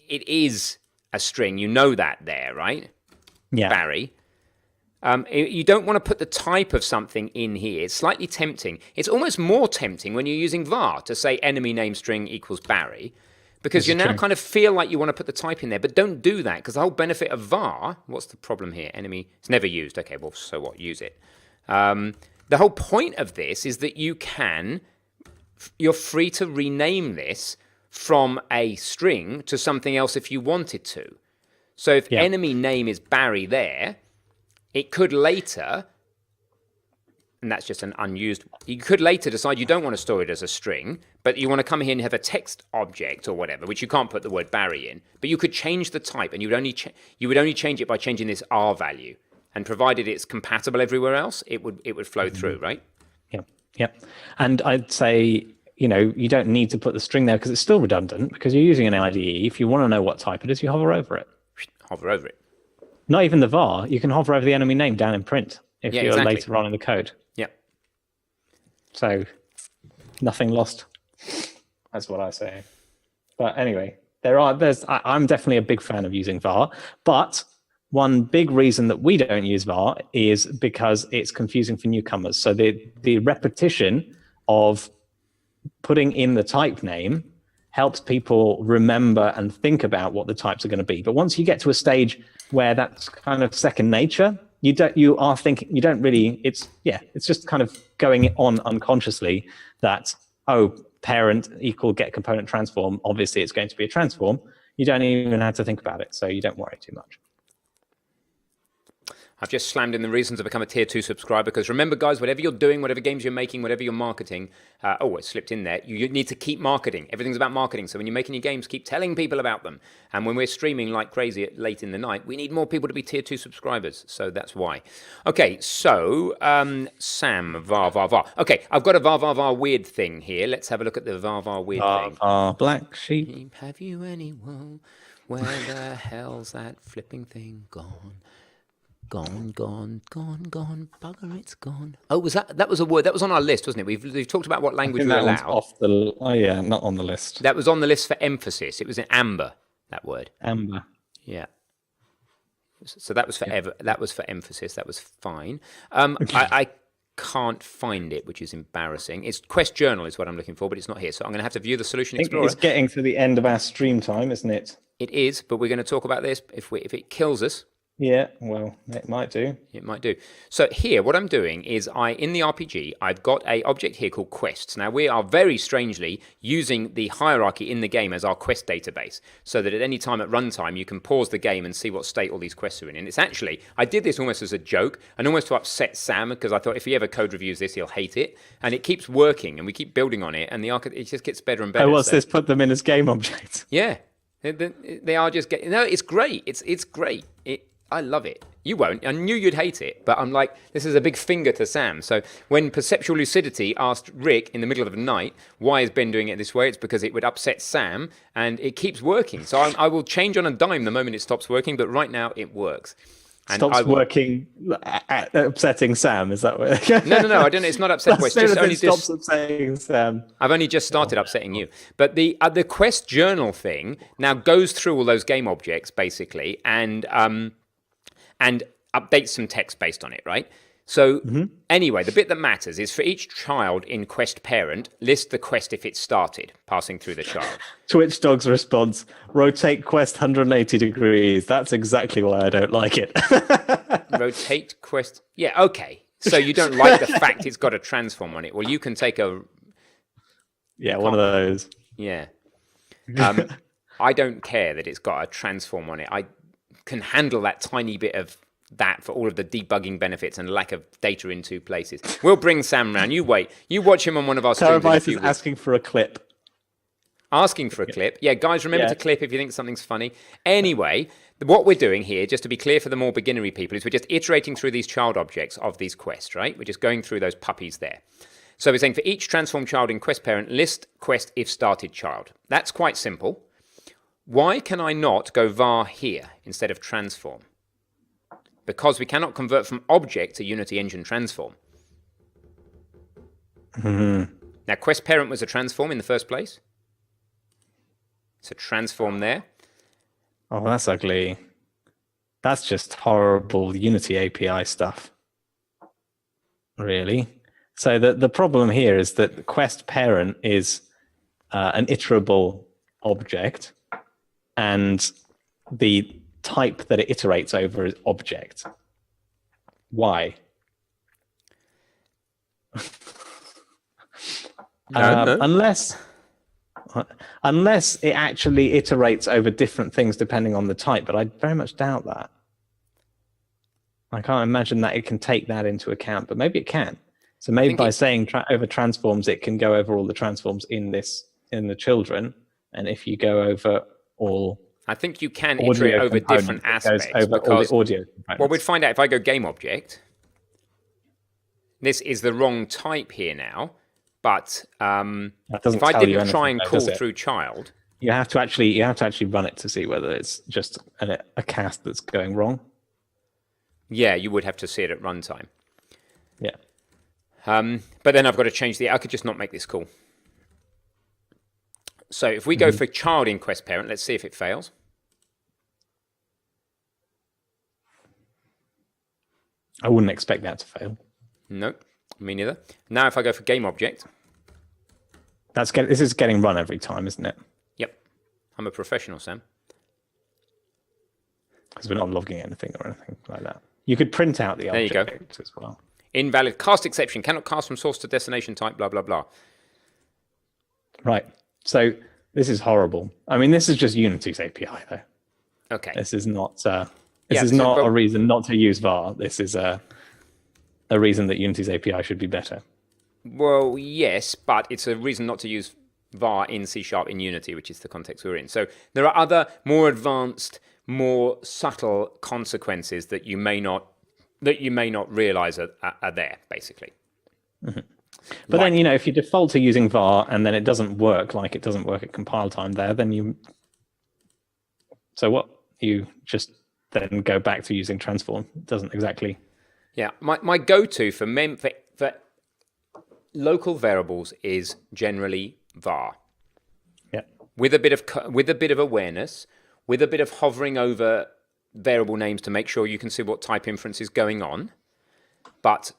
it is a string. You know that there, right? Yeah. Barry. You don't want to put the type of something in here. It's slightly tempting. It's almost more tempting when you're using var to say enemy name string equals Barry, because you now kind of feel like you want to put the type in there, but don't do that because the whole benefit of var, what's the problem here? Enemy, it's never used. Okay, well, so what? Use it. The whole point of this is that you're free to rename this from a string to something else if you wanted to. So if enemy name is Barry there, it could later, and that's just an unused, you could later decide you don't want to store it as a string, but you want to come here and have a text object or whatever, which you can't put the word Barry in, but you could change the type, and you would only change it by changing this R value, and provided it's compatible everywhere else, it would flow through, right? Yeah. And I'd say, you don't need to put the string there because it's still redundant because you're using an IDE. If you want to know what type it is, you hover over it. Hover over it. Not even the var. You can hover over the enemy name down in print if you're later on in the code. Yeah. So nothing lost. That's what I say. But anyway, I'm definitely a big fan of using var. But one big reason that we don't use var is because it's confusing for newcomers. So the repetition of putting in the type name helps people remember and think about what the types are going to be. But once you get to a stage where that's kind of second nature, it's just kind of going on unconsciously that, parent equal get component transform, obviously it's going to be a transform. You don't even have to think about it, so you don't worry too much. I've just slammed in the reasons to become a tier 2 subscriber, because remember, guys, whatever you're doing, whatever games you're making, whatever you're marketing, it slipped in there, you need to keep marketing. Everything's about marketing. So when you're making your games, keep telling people about them. And when we're streaming like crazy late in the night, we need more people to be tier 2 subscribers. So that's why. Okay, so Sam, var. Okay, I've got a var weird thing here. Let's have a look at the var weird thing. Black sheep. Have you anyone? Where the hell's that flipping thing gone? Gone, bugger, it's gone. Oh, that was a word, that was on our list, wasn't it? We've talked about what language we allow. Not on the list. That was on the list for emphasis. It was in amber, that word. Amber. Yeah. So that was for that was for emphasis, that was fine. I can't find it, which is embarrassing. It's Quest Journal is what I'm looking for, but it's not here. So I'm going to have to view the Solution Explorer. It's getting to the end of our stream time, isn't it? It is, but we're going to talk about this if it kills us. Yeah, well, it might do. It might do. So here, what I'm doing is in the RPG, I've got a object here called quests. Now, we are very strangely using the hierarchy in the game as our quest database, so that at any time at runtime, you can pause the game and see what state all these quests are in. And it's actually, I did this almost as a joke and almost to upset Sam, because I thought if he ever code reviews this, he'll hate it. And it keeps working, and we keep building on it, and it just gets better and better. Oh, what's this? Put them in as game objects. Yeah. They are just getting... No, it's great. It's great. I love it. You won't. I knew you'd hate it, but I'm like, this is a big finger to Sam. So when Perceptual Lucidity asked Rick in the middle of the night, why is Ben doing it this way? It's because it would upset Sam, and it keeps working. So I will change on a dime the moment it stops working, but right now it works. And Stops working at upsetting Sam, is that what? No, I don't know. It's not upsetting. It's just only stops upsetting Sam. I've only just started upsetting you. But the quest journal thing now goes through all those game objects, basically, and updates some text based on it, right? So anyway, the bit that matters is for each child in quest parent, list the quest if it started, passing through the child. Twitch Dog's response, rotate quest 180 degrees. That's exactly why I don't like it. Rotate quest. Yeah, okay. So you don't like the fact it's got a transform on it. Well, you can take a... Yeah, one of those. Yeah. I don't care that it's got a transform on it. I can handle that tiny bit of that for all of the debugging benefits and lack of data in two places. We'll bring Sam round. You wait. You watch him on one of our streams. Terabyte is asking for a clip. Asking for a clip. Yeah, guys, remember to clip if you think something's funny. Anyway, what we're doing here, just to be clear for the more beginnery people, is we're just iterating through these child objects of these quests, right? We're just going through those puppies there. So we're saying for each transform child in quest parent, list quest if started child. That's quite simple. Why can I not go var here instead of transform? Because we cannot convert from object to Unity Engine transform. Now, quest parent was a transform in the first place. It's a transform there. Oh, that's ugly. That's just horrible Unity API stuff. Really? So the problem here is that the quest parent is an iterable object, and the type that it iterates over is object. Why? No. Unless it actually iterates over different things depending on the type, but I very much doubt that. I can't imagine that it can take that into account, but maybe it can. So maybe by saying over transforms, it can go over all the transforms in the children, and if you go over all... I think you can iterate over different aspects. Over all the audio components. Well, we'd find out if I go game object. This is the wrong type here now, but if I didn't try and call through child, you have to actually run it to see whether it's just a cast that's going wrong. Yeah, you would have to see it at runtime. Yeah. But then I've got to change I could just not make this call. So if we go for child in quest parent, let's see if it fails. I wouldn't expect that to fail. No, me neither. Now if I go for game object. This is getting run every time, isn't it? Yep. I'm a professional, Sam. Because we're not logging anything or anything like that. You could print out the object as well. Invalid cast exception. Cannot cast from source to destination type, blah, blah, blah. Right. So this is horrible. I mean, this is just Unity's API, though. Okay. This is not a reason not to use var. This is a reason that Unity's API should be better. Well, yes, but it's a reason not to use var in C# in Unity, which is the context we're in. So there are other more advanced, more subtle consequences that you may not realize are there, basically. Mm-hmm. But then, if you default to using var and then it doesn't work, like it doesn't work at compile time there, then so what? You just then go back to using transform. It doesn't exactly. Yeah, my go-to for local variables is generally var. Yeah. With a bit of awareness, with a bit of hovering over variable names to make sure you can see what type inference is going on. But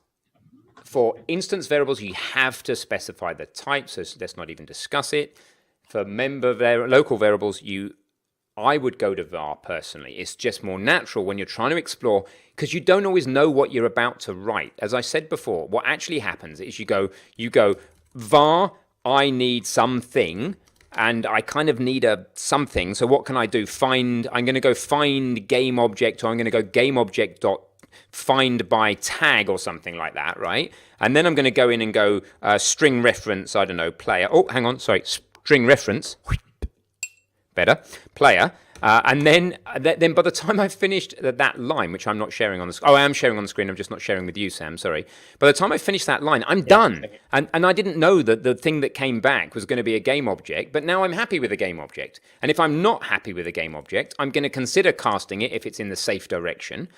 for instance variables, you have to specify the type, so let's not even discuss it. For local variables, you I would go to VAR personally. It's just more natural when you're trying to explore, because you don't always know what you're about to write. As I said before, what actually happens is you go VAR, I need something, and I kind of need a something. So what can I do? I'm going to go find game object, or I'm going to go game object dot find by tag or something like that, right? And then I'm going to go in and go string reference, I don't know, player. Oh, hang on, sorry, string reference. Better, player. And then by the time I've finished that line, which I'm not sharing on the screen. Oh, I am sharing on the screen. I'm just not sharing with you, Sam. Sorry. By the time I finish that line, I'm done. And I didn't know that the thing that came back was going to be a game object, but now I'm happy with the game object. And if I'm not happy with the game object, I'm going to consider casting it if it's in the safe direction,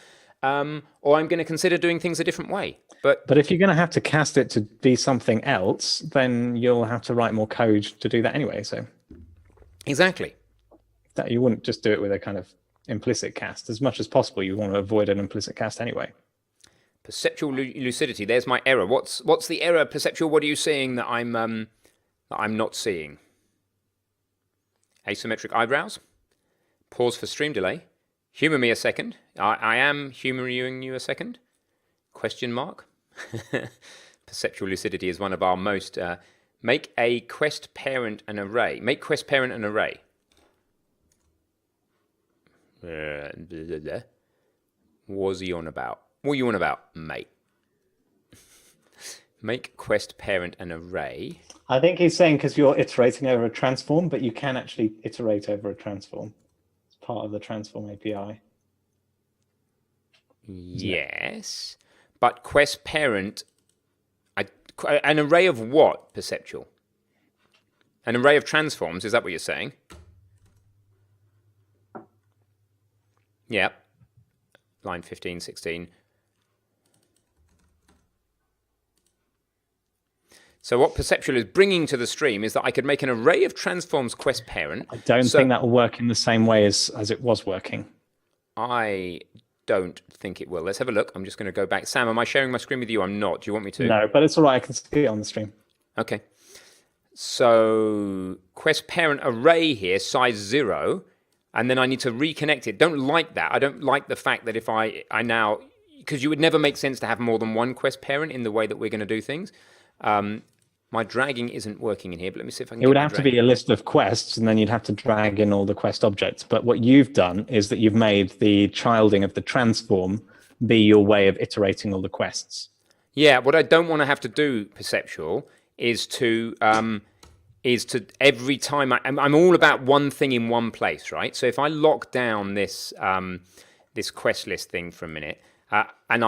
or I'm going to consider doing things a different way. But if you're going to have to cast it to be something else, then you'll have to write more code to do that anyway. So exactly. That you wouldn't just do it with a kind of implicit cast. As much as possible, you want to avoid an implicit cast anyway. Perceptual lucidity. There's my error. What's the error? Perceptual. What are you seeing that I'm not seeing? Asymmetric eyebrows. Pause for stream delay. Humor me a second. I am humoring you a second. Question mark. Perceptual lucidity is one of our most. Make a quest parent an array. Make quest parent an array. Was he on about? What are you on about, mate? Make quest parent an array. I think he's saying because you're iterating over a transform, but you can actually iterate over a transform. It's part of the transform API. Yes, but quest parent, an array of what, perceptual? An array of transforms, is that what you're saying? Yeah. Line 15, 16. So what Perceptual is bringing to the stream is that I could make an array of transforms quest parent. I don't think that will work in the same way as it was working. I don't think it will. Let's have a look. I'm just going to go back. Sam, am I sharing my screen with you? I'm not. Do you want me to? No, but it's all right. I can see it on the stream. Okay. So quest parent array here, size 0. And then I need to reconnect it. Don't like that. I don't like the fact that if I now, because you would never make sense to have more than one quest parent in the way that we're going to do things. My dragging isn't working in here, but let me see if I can. It would have to be a list of quests, and then you'd have to drag in all the quest objects. But what you've done is that you've made the childing of the transform be your way of iterating all the quests. Yeah, what I don't want to have to do, Perceptual, is to every time I'm all about one thing in one place, right? So if I lock down this this quest list thing for a minute, and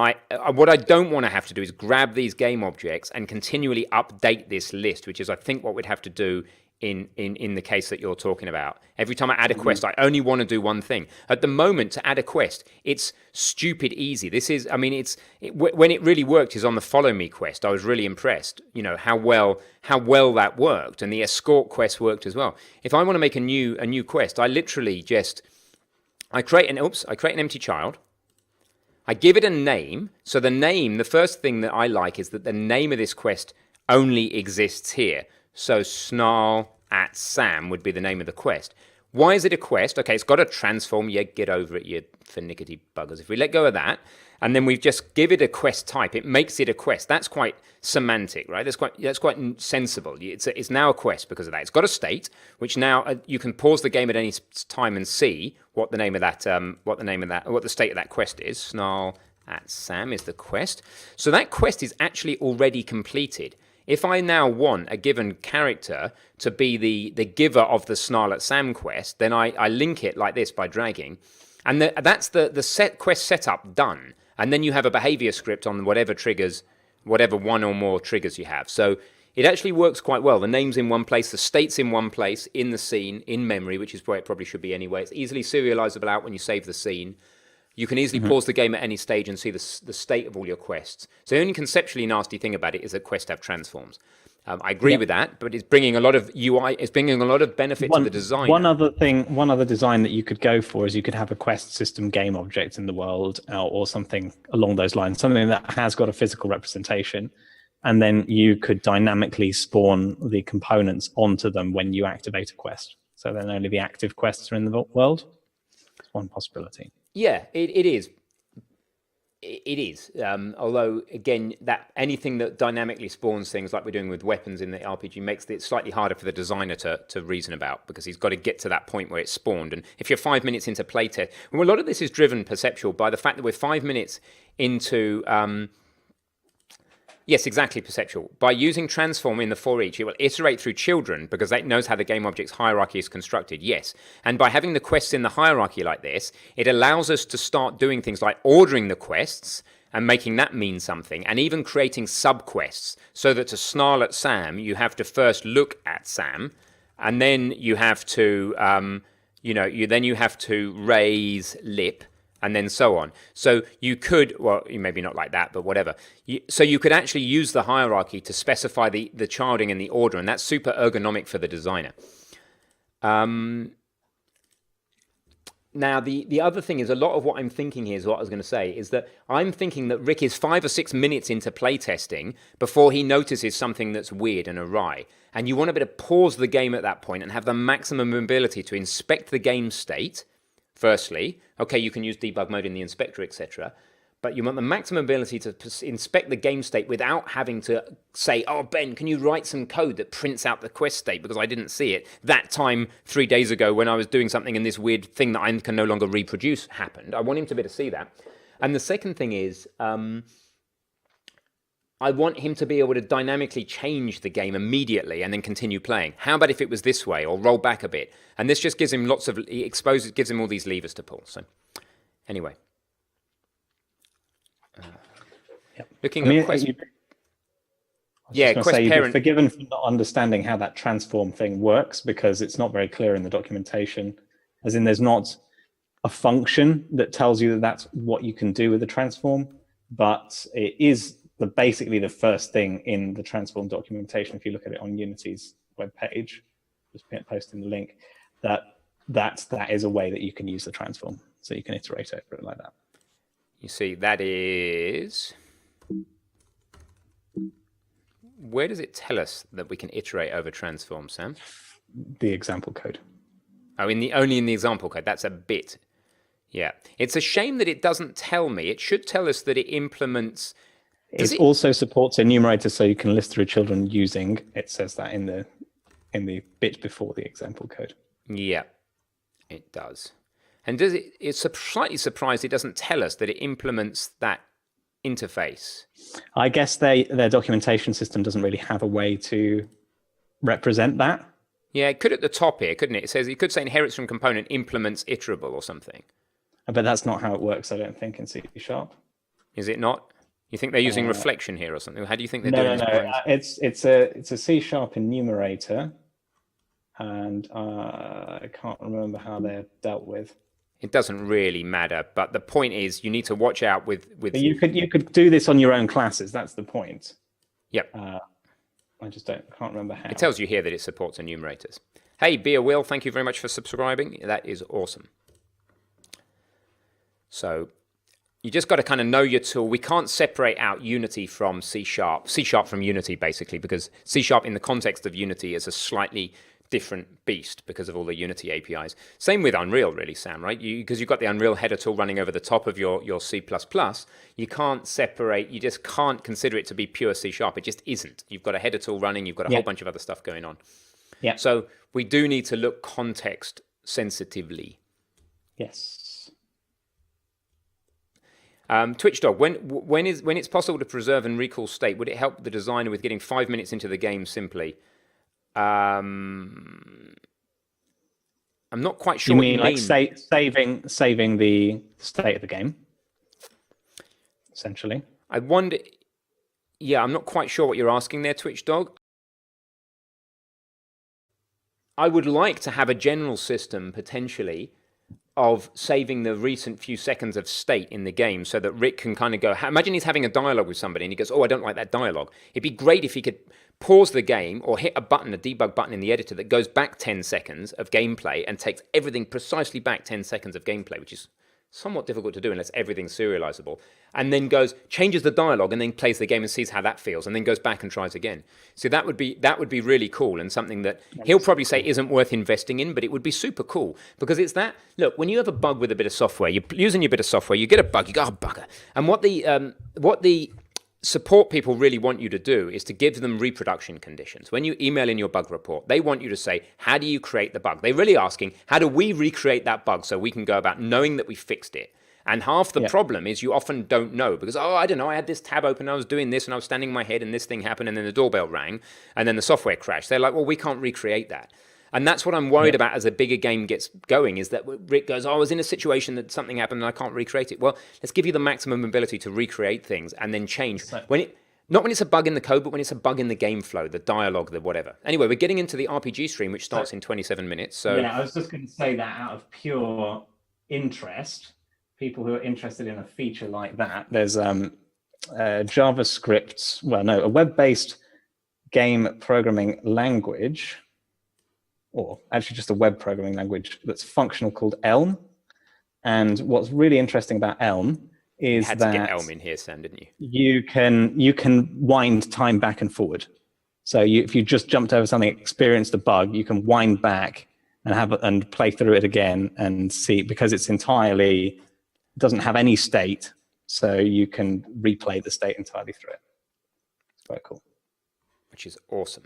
what I don't want to have to do is grab these game objects and continually update this list, which is I think what we'd have to do in the case that you're talking about. Every time I add a quest, I only want to do one thing. At the moment, to add a quest, it's stupid easy. This is, I mean, when it really worked is on the Follow Me quest. I was really impressed, you know, how well that worked, and the escort quest worked as well. If I want to make a new quest, I literally just I create an empty child. I give it a name. So the first thing that I like is that the name of this quest only exists here. So Snarl at Sam would be the name of the quest. Why is it a quest? Okay, it's got a transform. Yeah, get over it, you finickety buggers. If we let go of that, and then we just give it a quest type, it makes it a quest. That's quite semantic, right? That's quite sensible. It's now a quest because of that. It's got a state, which now you can pause the game at any time and see what the name of that, what the state of that quest is. Snarl at Sam is the quest. So that quest is actually already completed. If I now want a given character to be the giver of the Snarl at Sam quest, then I link it like this by dragging. And that's the quest setup done. And then you have a behavior script on whatever triggers, whatever one or more triggers you have. So it actually works quite well. The name's in one place, the state's in one place, in the scene, in memory, which is where it probably should be anyway. It's easily serializable out when you save the scene. You can easily pause the game at any stage and see the state of all your quests. So the only conceptually nasty thing about it is that quests have transforms. I agree with that, but it's bringing a lot of UI. It's bringing a lot of benefit to the design. One other design that you could go for is you could have a quest system game object in the world, or something along those lines, something that has got a physical representation, and then you could dynamically spawn the components onto them when you activate a quest. So then only the active quests are in the world. It's one possibility. Yeah, it is. It is. Although, again, that anything that dynamically spawns things like we're doing with weapons in the RPG makes it slightly harder for the designer to reason about, because he's got to get to that point where it's spawned. And if you're 5 minutes into playtest, well, a lot of this is driven perceptual by the fact that we're 5 minutes into... Yes, exactly, perceptual. By using transform in the for each, it will iterate through children because it knows how the game object's hierarchy is constructed, yes. And by having the quests in the hierarchy like this, it allows us to start doing things like ordering the quests and making that mean something, and even creating sub-quests, so that to snarl at Sam, you have to first look at Sam, and then you have to, you have to raise lip, and then so on. So you could, well, maybe not like that, but whatever. So you could actually use the hierarchy to specify the childing and the order, and that's super ergonomic for the designer. Now, the other thing is, a lot of what I'm thinking here is what I was going to say, is that I'm thinking that Rick is 5 or 6 minutes into playtesting before he notices something that's weird and awry. And you want to be able to pause the game at that point and have the maximum ability to inspect the game state. Firstly, okay, you can use debug mode in the inspector, etc. But you want the maximum ability to inspect the game state without having to say, oh, Ben, can you write some code that prints out the quest state because I didn't see it that time 3 days ago when I was doing something and this weird thing that I can no longer reproduce happened. I want him to be able to see that. And the second thing is, I want him to be able to dynamically change the game immediately and then continue playing. How about if it was this way, or roll back a bit? And this just gives him gives him all these levers to pull. So, anyway. Looking at quest... quest parent... You're forgiven for not understanding how that transform thing works, because it's not very clear in the documentation. As in, there's not a function that tells you that that's what you can do with the transform, but it is basically the first thing in the transform documentation. If you look at it on Unity's webpage, just posting the link, that is a way that you can use the transform. So you can iterate over it like that. You see, that is... Where does it tell us that we can iterate over transform, Sam? The example code. Oh, only in the example code. That's a bit. Yeah. It's a shame that it doesn't tell me. It should tell us that it implements... It also supports enumerator, so you can list through children using. It says that in the bit before the example code. Yeah, it does. And does it? It's slightly surprised it doesn't tell us that it implements that interface. I guess their documentation system doesn't really have a way to represent that. Yeah, it could at the top here, couldn't it? It says it could say inherits from component implements iterable or something. But that's not how it works, I don't think, in C#. Is it not? You think they're using reflection here or something? How do you think they're doing this? It's a C# enumerator, and I can't remember how they're dealt with. It doesn't really matter, but the point is you need to watch out with... But you could do this on your own classes. That's the point. Yep. I just can't remember how. It tells you here that it supports enumerators. Hey, Beer Will, thank you very much for subscribing. That is awesome. So you just got to kind of know your tool. We can't separate out Unity from C#, C# from Unity, basically, because C# in the context of Unity is a slightly different beast because of all the Unity APIs. Same with Unreal, really, Sam, right? Because you've got the Unreal header tool running over the top of your C++, you can't separate, you just can't consider it to be pure C#. It just isn't. You've got a header tool running, you've got a whole bunch of other stuff going on. Yeah. So we do need to look context sensitively. Yes. TwitchDog, when it's possible to preserve and recall state, would it help the designer with getting 5 minutes into the game simply? I'm not quite sure. You mean like saving the state of the game, essentially? I wonder. Yeah, I'm not quite sure what you're asking there, TwitchDog. I would like to have a general system potentially of saving the recent few seconds of state in the game so that Rick can kind of go, imagine he's having a dialogue with somebody and he goes, oh, I don't like that dialogue. It'd be great if he could pause the game or hit a debug button in the editor that goes back 10 seconds of gameplay and takes everything precisely back 10 seconds of gameplay, which is somewhat difficult to do unless everything's serializable, and then changes the dialogue and then plays the game and sees how that feels and then goes back and tries again. So that would be really cool and something that he'll probably say isn't worth investing in, but it would be super cool because it's that, look, when you have a bug with a bit of software, you're using your bit of software, you get a bug, you go, oh, bugger. And what the support people really want you to do is to give them reproduction conditions. When you email in your bug report, they want you to say, how do you create the bug? They're really asking, how do we recreate that bug so we can go about knowing that we fixed it? And half the problem is you often don't know because, I don't know, I had this tab open, I was doing this and I was standing on my head and this thing happened and then the doorbell rang and then the software crashed. They're like, well, we can't recreate that. And that's what I'm worried about as a bigger game gets going, is that Rick goes, I was in a situation that something happened and I can't recreate it. Well, let's give you the maximum ability to recreate things and then change. Not when it's a bug in the code, but when it's a bug in the game flow, the dialogue, the whatever. Anyway, we're getting into the RPG stream, which starts in 27 minutes. So yeah, I was just going to say that out of pure interest, people who are interested in a feature like that, there's a web-based game programming language, or actually just a web programming language that's functional called Elm. And what's really interesting about Elm is had that to get Elm in here, Sam, didn't you? You can wind time back and forward. So if you just jumped over something, experienced a bug, you can wind back and play through it again and see, because it's doesn't have any state, so you can replay the state entirely through it. It's very cool. Which is awesome.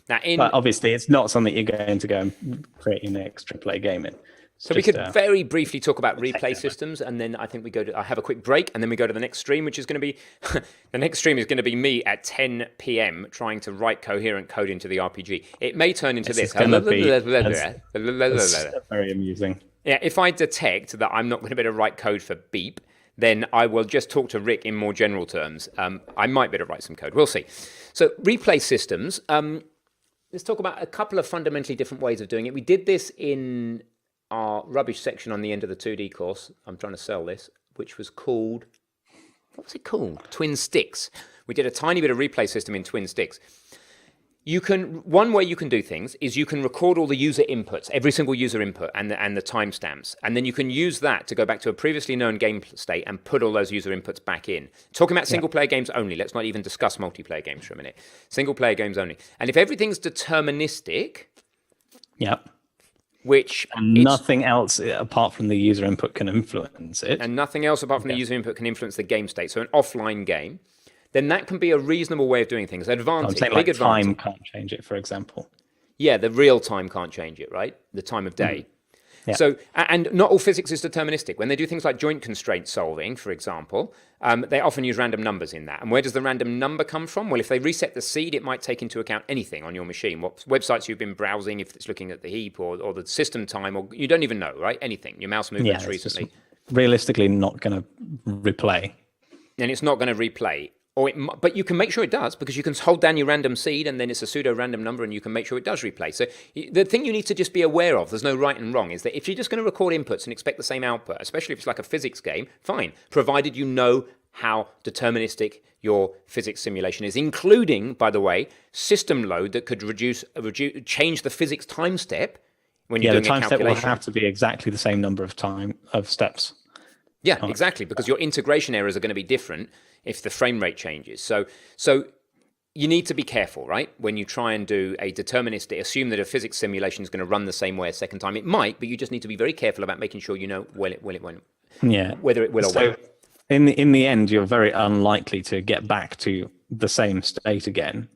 Now, but obviously, it's not something you're going to go and create your next AAA game in. So we could very briefly talk about replay systems, and then I think I have a quick break, and then we go to the next stream, which is going to be, the next stream is going to be me at 10 p.m. trying to write coherent code into the RPG. It may turn into this. It's going to be very amusing. Yeah, if I detect that I'm not going to be able to write code for beep, then I will just talk to Rick in more general terms. I might be able to write some code. We'll see. So replay systems. Let's talk about a couple of fundamentally different ways of doing it. We did this in our rubbish section on the end of the 2D course. I'm trying to sell this, which was called, what was it called? Twin Sticks. We did a tiny bit of replay system in Twin Sticks. One way you can do things is you can record all the user inputs, every single user input and the timestamps. And then you can use that to go back to a previously known game state and put all those user inputs back in. Talking about single player games only. Let's not even discuss multiplayer games for a minute. Single player games only. And if everything's deterministic, which nothing else apart from the user input can influence it. And nothing else apart from the user input can influence the game state. So an offline game, then that can be a reasonable way of doing things. Advantage, big advantage. Time can't change it, for example. Yeah, the real time can't change it, right? The time of day. Yeah. So, and not all physics is deterministic. When they do things like joint constraint solving, for example, they often use random numbers in that. And where does the random number come from? Well, if they reset the seed, it might take into account anything on your machine. What websites you've been browsing, if it's looking at the heap or the system time, or you don't even know, right? Anything. Your mouse movements recently. Realistically not going to replay. And it's not going to replay. But you can make sure it does, because you can hold down your random seed and then it's a pseudo-random number and you can make sure it does replay. So the thing you need to just be aware of, there's no right and wrong, is that if you're just going to record inputs and expect the same output, especially if it's like a physics game, fine, provided you know how deterministic your physics simulation is, including, by the way, system load that could change the physics time step when you're doing a calculation. The time step will have to be exactly the same number of steps. Yeah, exactly, because your integration errors are going to be different if the frame rate changes. So you need to be careful, right? When you try and do a deterministic, assume that a physics simulation is going to run the same way a second time. It might, but you just need to be very careful about making sure you know whether it will or won't. In the end, you're very unlikely to get back to the same state again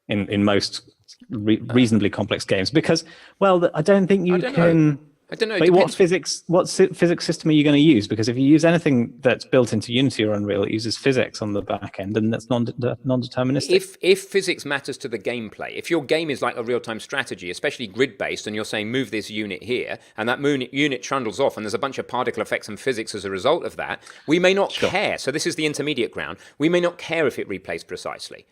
in most reasonably complex games, because, well, I don't think you can. I don't know. But what physics system are you going to use? Because if you use anything that's built into Unity or Unreal, it uses physics on the back end, and that's non-deterministic. If physics matters to the gameplay, if your game is like a real-time strategy, especially grid-based, and you're saying move this unit here, and that unit trundles off, and there's a bunch of particle effects and physics as a result of that, we may not care. So this is the intermediate ground. We may not care if it replays precisely.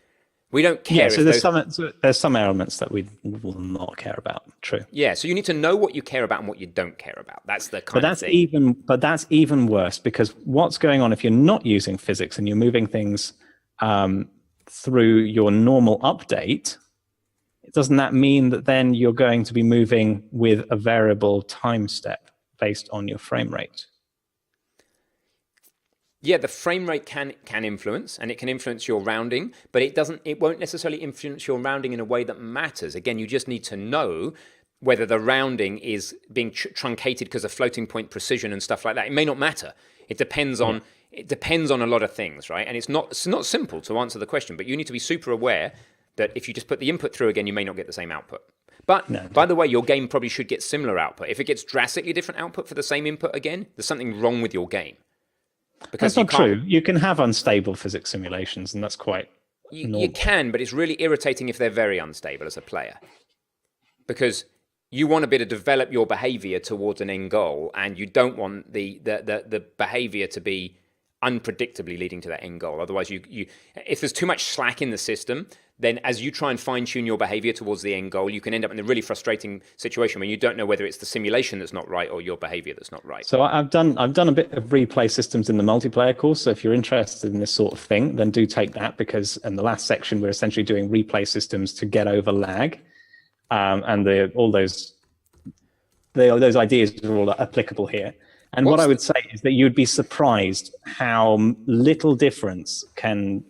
We don't care. Yeah, so there's some elements that we will not care about. True. Yeah, so you need to know what you care about and what you don't care about. That's the kind of thing. But that's even worse, because what's going on if you're not using physics and you're moving things through your normal update? Doesn't that mean that then you're going to be moving with a variable time step based on your frame rate? Yeah, the frame rate can influence, and it can influence your rounding, but it won't necessarily influence your rounding in a way that matters. Again, you just need to know whether the rounding is being truncated because of floating point precision and stuff like that. It may not matter. It depends on a lot of things, right? And it's not simple to answer the question, but you need to be super aware that if you just put the input through again, you may not get the same output. But by the way, your game probably should get similar output. If it gets drastically different output for the same input again, there's something wrong with your game. Because that's not true. You can have unstable physics simulations, and that's quite normal. You can, but it's really irritating if they're very unstable as a player. Because you want to be able to develop your behavior towards an end goal, and you don't want the behavior to be unpredictably leading to that end goal. Otherwise, if there's too much slack in the system, then as you try and fine-tune your behavior towards the end goal, you can end up in a really frustrating situation when you don't know whether it's the simulation that's not right or your behavior that's not right. So I've done a bit of replay systems in the multiplayer course. So if you're interested in this sort of thing, then do take that, because in the last section we're essentially doing replay systems to get over lag, and all those ideas are all applicable here. And what I would say is that you'd be surprised how little difference can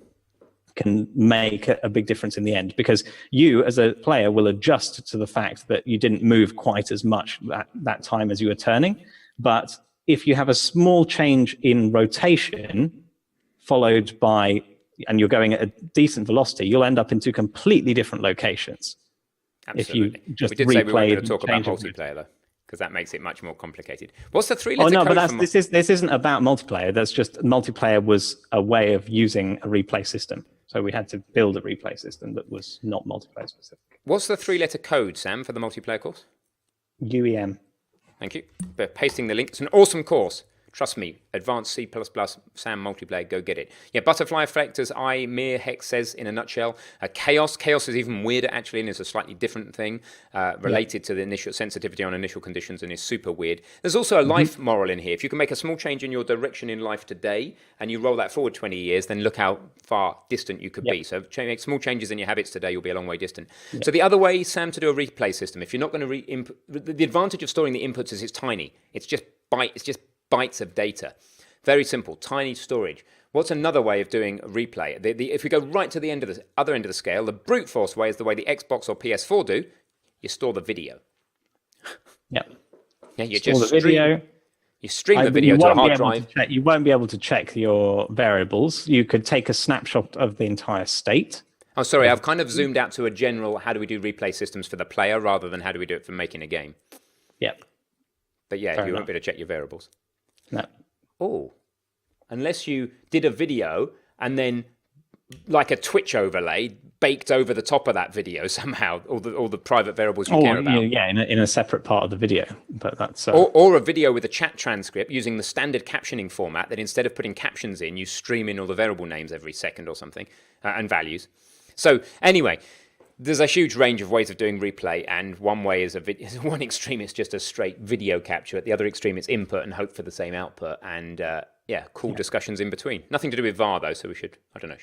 make a big difference in the end, because you as a player will adjust to the fact that you didn't move quite as much that time as you were turning. But if you have a small change in rotation followed by, and you're going at a decent velocity, you'll end up in two completely different locations. Absolutely. If you just we did say we weren't going to replay talk about multiplayer though, because that makes it much more complicated. What's the three-letter code? Oh no, but this isn't about multiplayer. That's just multiplayer was a way of using a replay system. So we had to build a replay system that was not multiplayer specific. What's the three-letter code, Sam, for the multiplayer course? UEM. Thank you. We're pasting the link. It's an awesome course. Trust me, Advanced C++, Sam Multiplayer, go get it. Yeah, Butterfly Effect, as Mir Hex says in a nutshell. Chaos. Chaos is even weirder, actually, and is a slightly different thing related to the initial sensitivity on initial conditions, and is super weird. There's also a life moral in here. If you can make a small change in your direction in life today, and you roll that forward 20 years, then look how far distant you could be. So make small changes in your habits today, you'll be a long way distant. So the other way, Sam, to do a replay system, if you're not going to the advantage of storing the inputs is it's tiny. It's just bytes of data. Very simple, tiny storage. What's another way of doing a replay? If we go right to the other end of the scale, the brute force way is the way the Xbox or PS4 do. You store the video. Yep. Yeah, you store the video. You stream the video to a hard drive. You won't be able to check your variables. You could take a snapshot of the entire state. Oh, sorry, I've kind of zoomed out to a general, how do we do replay systems for the player rather than how do we do it for making a game. Yep. But yeah, you won't be able to check your variables. No. Oh, unless you did a video and then, like a Twitch overlay, baked over the top of that video somehow, all the private variables you care about. Yeah, in a separate part of the video. But that's or a video with a chat transcript using the standard captioning format that instead of putting captions in, you stream in all the variable names every second or something and values. So anyway. There's a huge range of ways of doing replay, and one way is one extreme is just a straight video capture. At the other extreme, it's input and hope for the same output, and discussions in between. Nothing to do with VAR though, so should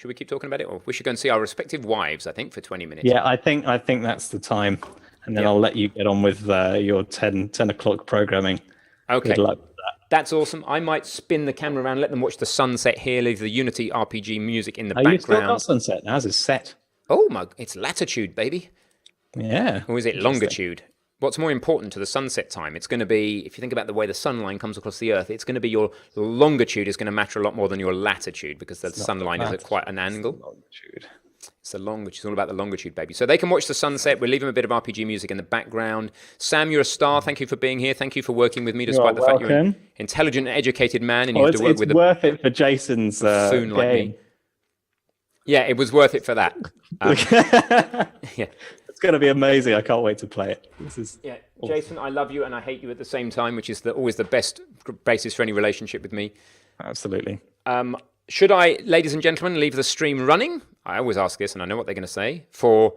we keep talking about it, or we should go and see our respective wives? I think for 20 minutes. Yeah, I think that's the time, and then I'll let you get on with your 10 o'clock programming. Okay. Good luck with that. That's awesome. I might spin the camera around, let them watch the sunset here, leave the Unity RPG music in the background. You've still got sunset now, it's set. Oh my! It's latitude, baby. Yeah. Or is it longitude? What's more important to the sunset time? It's going to be, if you think about the way the sunline comes across the Earth, it's going to be your longitude is going to matter a lot more than your latitude, because the sunline is at quite an angle. It's the longitude. It's all about the longitude, baby. So they can watch the sunset. We'll leave them a bit of RPG music in the background. Sam, you're a star. Thank you for being here. Thank you for working with me, despite the fact you're an intelligent and educated man, and you have to work with It's worth it for Jason's buffoon like me. Yeah, it was worth it for that. Yeah, it's going to be amazing. I can't wait to play it. Awesome. Jason, I love you and I hate you at the same time, which is always the best basis for any relationship with me. Absolutely. Should I, ladies and gentlemen, leave the stream running? I always ask this, and I know what they're going to say, for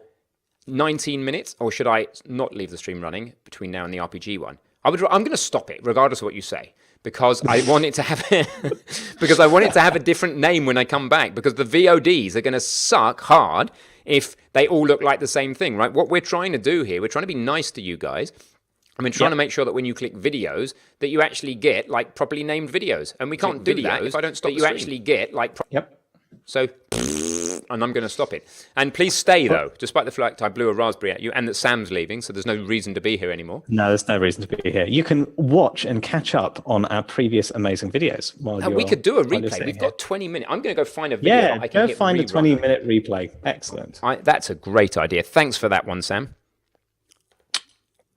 19 minutes, or should I not leave the stream running between now and the RPG one? I'm going to stop it, regardless of what you say, because I want it to have a different name when I come back, because the VODs are going to suck hard if they all look like the same thing, right? What we're trying to do here, we're trying to be nice to you guys. I mean, trying to make sure that when you click videos, that you actually get like properly named videos, and we can't do that if I don't stop the stream. You actually get like. So, and I'm going to stop it. And please stay though, despite the fact I blew a raspberry at you, and that Sam's leaving, so there's no reason to be here anymore. No, there's no reason to be here. You can watch and catch up on our previous amazing videos. We could do a replay. We've got 20 minutes. I'm going to go find a video. Yeah, I can go find a 20-minute replay. Excellent. That's a great idea. Thanks for that one, Sam.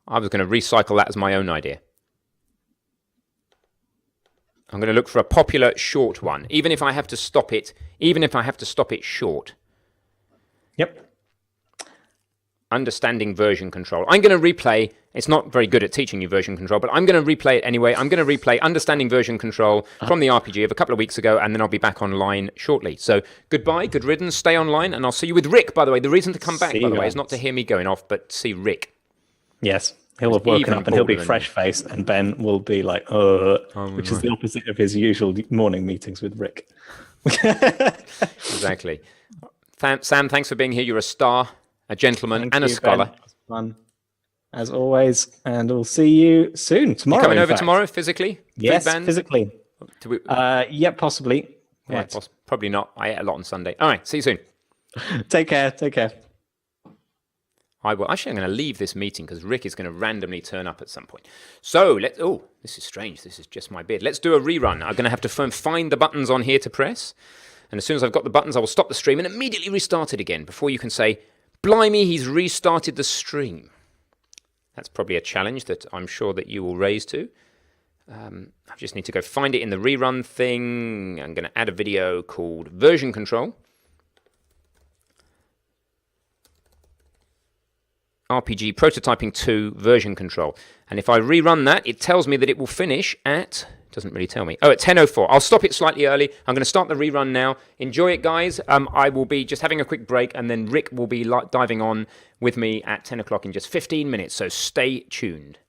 I was going to recycle that as my own idea. I'm going to look for a popular short one, even if I have to stop it. Even if I have to stop it short. Yep. Understanding version control. I'm going to replay. It's not very good at teaching you version control, but I'm going to replay it anyway. I'm going to replay Understanding Version Control from the RPG of a couple of weeks ago, and then I'll be back online shortly. So goodbye, good riddance, stay online, and I'll see you with Rick, by the way. The reason to come back, by the way, is not to hear me going off, but see Rick. Yes. He'll have woken up and he'll be fresh-faced, and Ben will be like, which is the opposite of his usual morning meetings with Rick. Exactly. Sam, thanks for being here. You're a star, a gentleman, and a scholar. Ben. It was fun, as always, and we'll see you soon, tomorrow. You coming over tomorrow, physically? Yes, physically. Yeah, possibly. Yeah, probably not. I ate a lot on Sunday. All right, see you soon. Take care. I will. Actually, I'm going to leave this meeting because Rick is going to randomly turn up at some point. So let's. Oh, this is strange. This is just my beard. Let's do a rerun. I'm going to have to find the buttons on here to press, and as soon as I've got the buttons, I will stop the stream and immediately restart it again before you can say, "Blimey, he's restarted the stream." That's probably a challenge that I'm sure that you will raise to. I just need to go find it in the rerun thing. I'm going to add a video called Version Control. RPG Prototyping 2 Version Control. And if I rerun that, it tells me that it will finish at... doesn't really tell me. Oh, at 10:04. I'll stop it slightly early. I'm going to start the rerun now. Enjoy it, guys. I will be just having a quick break, and then Rick will be diving on with me at 10 o'clock in just 15 minutes. So stay tuned.